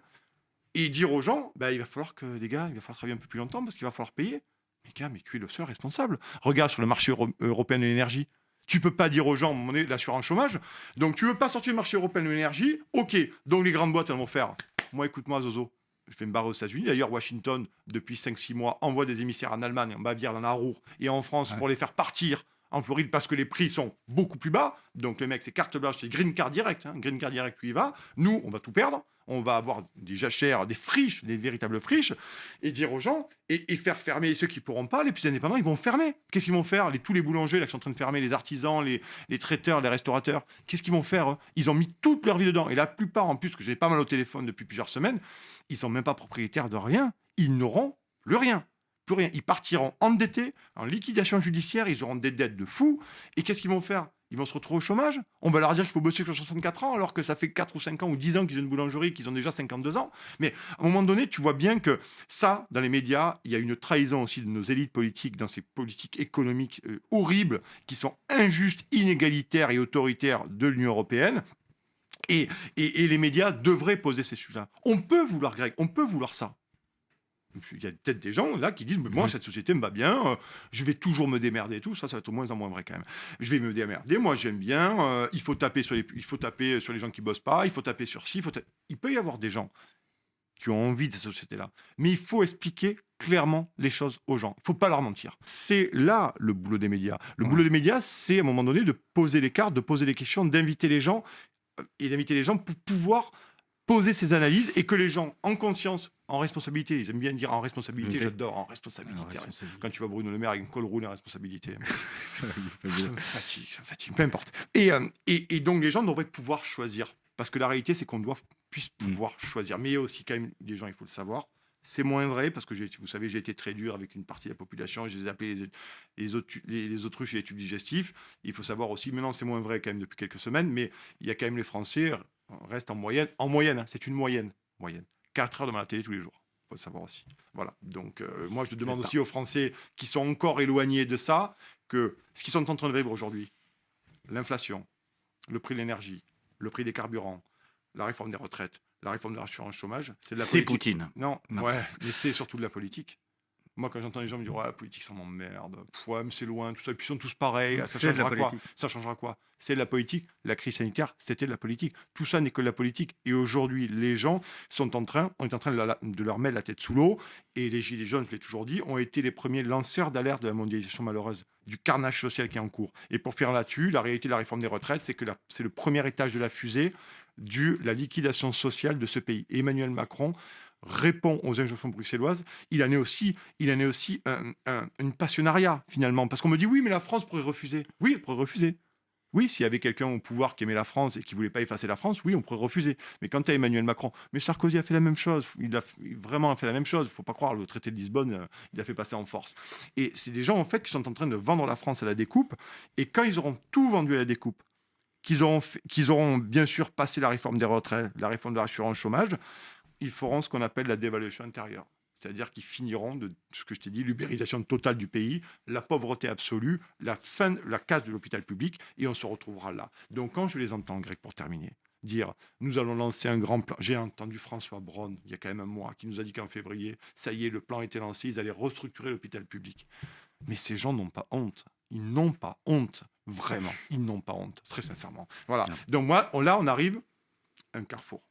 et dire aux gens, il va falloir que les gars, il va falloir travailler un peu plus longtemps parce qu'il va falloir payer. Mais gars, mais tu es le seul responsable. Regarde sur le marché européen de l'énergie. Tu peux pas dire aux gens, à un moment donné, l'assurance chômage. Donc tu veux pas sortir du marché européen de l'énergie. Ok, donc les grandes boîtes, elles vont faire. Moi, écoute-moi, Zozo. Je vais me barrer aux États-Unis. D'ailleurs, Washington, depuis 5-6 mois, envoie des émissaires en Allemagne, en Bavière, dans la Ruhr et en France pour les faire partir en Floride parce que les prix sont beaucoup plus bas. Donc les mecs, c'est carte blanche, c'est green card direct. Green card direct, tu y vas. Nous, on va tout perdre. On va avoir des jachères, des friches, des véritables friches, et dire aux gens, et faire fermer ceux qui ne pourront pas, les plus indépendants, ils vont fermer. Qu'est-ce qu'ils vont faire? Tous les boulangers là, qui sont en train de fermer, les artisans, les traiteurs, les restaurateurs, qu'est-ce qu'ils vont faire? Ils ont mis toute leur vie dedans. Et la plupart, en plus, que j'ai pas mal au téléphone depuis plusieurs semaines, ils ne sont même pas propriétaires de rien. Ils n'auront plus rien. Plus rien. Ils partiront endettés, en liquidation judiciaire, ils auront des dettes de fous. Et qu'est-ce qu'ils vont faire? Ils vont se retrouver au chômage. On va leur dire qu'il faut bosser sur 64 ans, alors que ça fait 4 ou 5 ans ou 10 ans qu'ils ont une boulangerie, qu'ils ont déjà 52 ans. Mais à un moment donné, tu vois bien que ça, dans les médias, il y a une trahison aussi de nos élites politiques, dans ces politiques économiques horribles, qui sont injustes, inégalitaires et autoritaires de l'Union européenne. Et les médias devraient poser ces sujets-là. On peut vouloir Greg, on peut vouloir ça. Il y a peut-être des gens là qui disent mais moi cette société me va bien, je vais toujours me démerder et tout, ça va être de moins en moins vrai quand même. Je vais me démerder, moi j'aime bien, il faut taper sur les gens qui bossent pas, il faut taper sur ci, il peut y avoir des gens qui ont envie de cette société-là, mais il faut expliquer clairement les choses aux gens. Il faut pas leur mentir. C'est là le boulot des médias. Le boulot des médias, c'est à un moment donné de poser les cartes, de poser les questions, d'inviter les gens pour pouvoir poser ces analyses et que les gens en conscience, en responsabilité, ils aiment bien dire en responsabilité, j'adore en responsabilité. Quand tu vois Bruno Le Maire avec une col roulée en responsabilité, ça me fatigue, peu importe. Et donc les gens devraient pouvoir choisir, parce que la réalité c'est qu'on puisse pouvoir choisir. Mais il y a aussi quand même des gens, il faut le savoir, c'est moins vrai, parce que vous savez, j'ai été très dur avec une partie de la population, je les ai appelés les autruches et les tubes digestifs. Il faut savoir aussi, maintenant c'est moins vrai quand même depuis quelques semaines, mais il y a quand même les Français restent en moyenne, hein, c'est une moyenne, 4 heures devant la télé tous les jours. Il faut le savoir aussi. Voilà. Donc, moi, je demande aussi aux Français qui sont encore éloignés de ça, que ce qu'ils sont en train de vivre aujourd'hui, l'inflation, le prix de l'énergie, le prix des carburants, la réforme des retraites, la réforme de l'assurance chômage, c'est de la politique. C'est Poutine. Non, ouais, mais c'est surtout de la politique. Moi, quand j'entends les gens me dire, ouais, la politique, ça m'emmerde, ouais, mais c'est loin, tout ça, et puis ils sont tous pareils, ça changera quoi? Ça changera quoi? C'est de la politique. La crise sanitaire, c'était de la politique. Tout ça n'est que de la politique. Et aujourd'hui, les gens on est en train de leur mettre la tête sous l'eau. Et les Gilets jaunes, je l'ai toujours dit, ont été les premiers lanceurs d'alerte de la mondialisation malheureuse, du carnage social qui est en cours. Et pour faire là-dessus, la réalité de la réforme des retraites, c'est que c'est le premier étage de la fusée de la liquidation sociale de ce pays. Et Emmanuel Macron répond aux injonctions bruxelloises, il en est aussi une passionnariat finalement, parce qu'on me dit oui mais la France pourrait refuser. Oui, elle pourrait refuser. Oui, s'il y avait quelqu'un au pouvoir qui aimait la France et qui voulait pas effacer la France, oui, on pourrait refuser. Mais quand tu as Emmanuel Macron, mais Sarkozy a fait la même chose, il a vraiment fait la même chose, il faut pas croire, le traité de Lisbonne, il a fait passer en force. Et c'est des gens en fait qui sont en train de vendre la France à la découpe, et quand ils auront tout vendu à la découpe, qu'ils auront bien sûr passé la réforme des retraites, la réforme de l'assurance chômage, ils feront ce qu'on appelle la dévaluation intérieure. C'est-à-dire qu'ils finiront de ce que je t'ai dit, l'ubérisation totale du pays, la pauvreté absolue, la casse de l'hôpital public, et on se retrouvera là. Donc quand je les entends, Greg, pour terminer, dire « nous allons lancer un grand plan », j'ai entendu François Braun, il y a quand même un mois, qui nous a dit qu'en février, ça y est, le plan était lancé, ils allaient restructurer l'hôpital public. Mais ces gens n'ont pas honte. Ils n'ont pas honte. Vraiment, ils n'ont pas honte, très sincèrement. Voilà. Donc là, on arrive à un carrefour.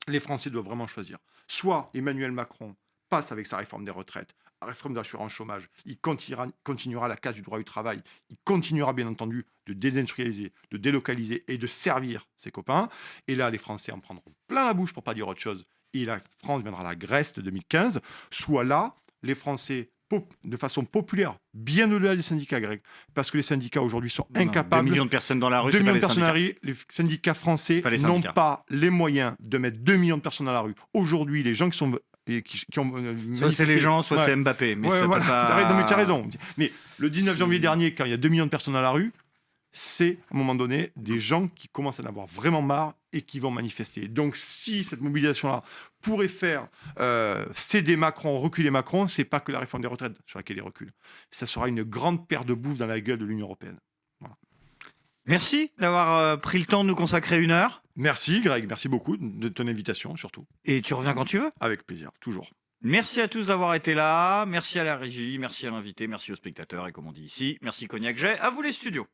Les Français doivent vraiment choisir. Soit Emmanuel Macron passe avec sa réforme des retraites, la réforme de l'assurance chômage, il continuera la casse du droit du travail, il continuera bien entendu de désindustrialiser, de délocaliser et de servir ses copains. Et là, les Français en prendront plein la bouche pour ne pas dire autre chose. Et la France viendra la Grèce de 2015. Soit là, les Français de façon populaire, bien au-delà des syndicats grecs, parce que les syndicats aujourd'hui sont incapables. 2 millions de personnes dans la rue, 2 c'est pas millions les de personnes dans la syndicats. rue, les syndicats français pas les n'ont syndicats. pas les moyens de mettre 2 millions de personnes dans la rue. Aujourd'hui, les gens qui ont Soit c'est les gens, soit c'est Mbappé. Mais ça peut pas... Non, mais tu as raison. Mais le 19 janvier dernier, quand il y a 2 millions de personnes dans la rue, c'est à un moment donné des gens qui commencent à en avoir vraiment marre et qui vont manifester. Donc si cette mobilisation-là pourrait faire céder Macron, reculer Macron, c'est pas que la réforme des retraites sur laquelle il recule. Ça sera une grande paire de bouffe dans la gueule de l'Union européenne. Voilà. Merci d'avoir pris le temps de nous consacrer 1 heure. Merci Greg, merci beaucoup de ton invitation surtout. Et tu reviens quand tu veux. Avec plaisir, toujours. Merci à tous d'avoir été là, merci à la régie, merci à l'invité, merci aux spectateurs et comme on dit ici, merci Cognac Jet, à vous les studios.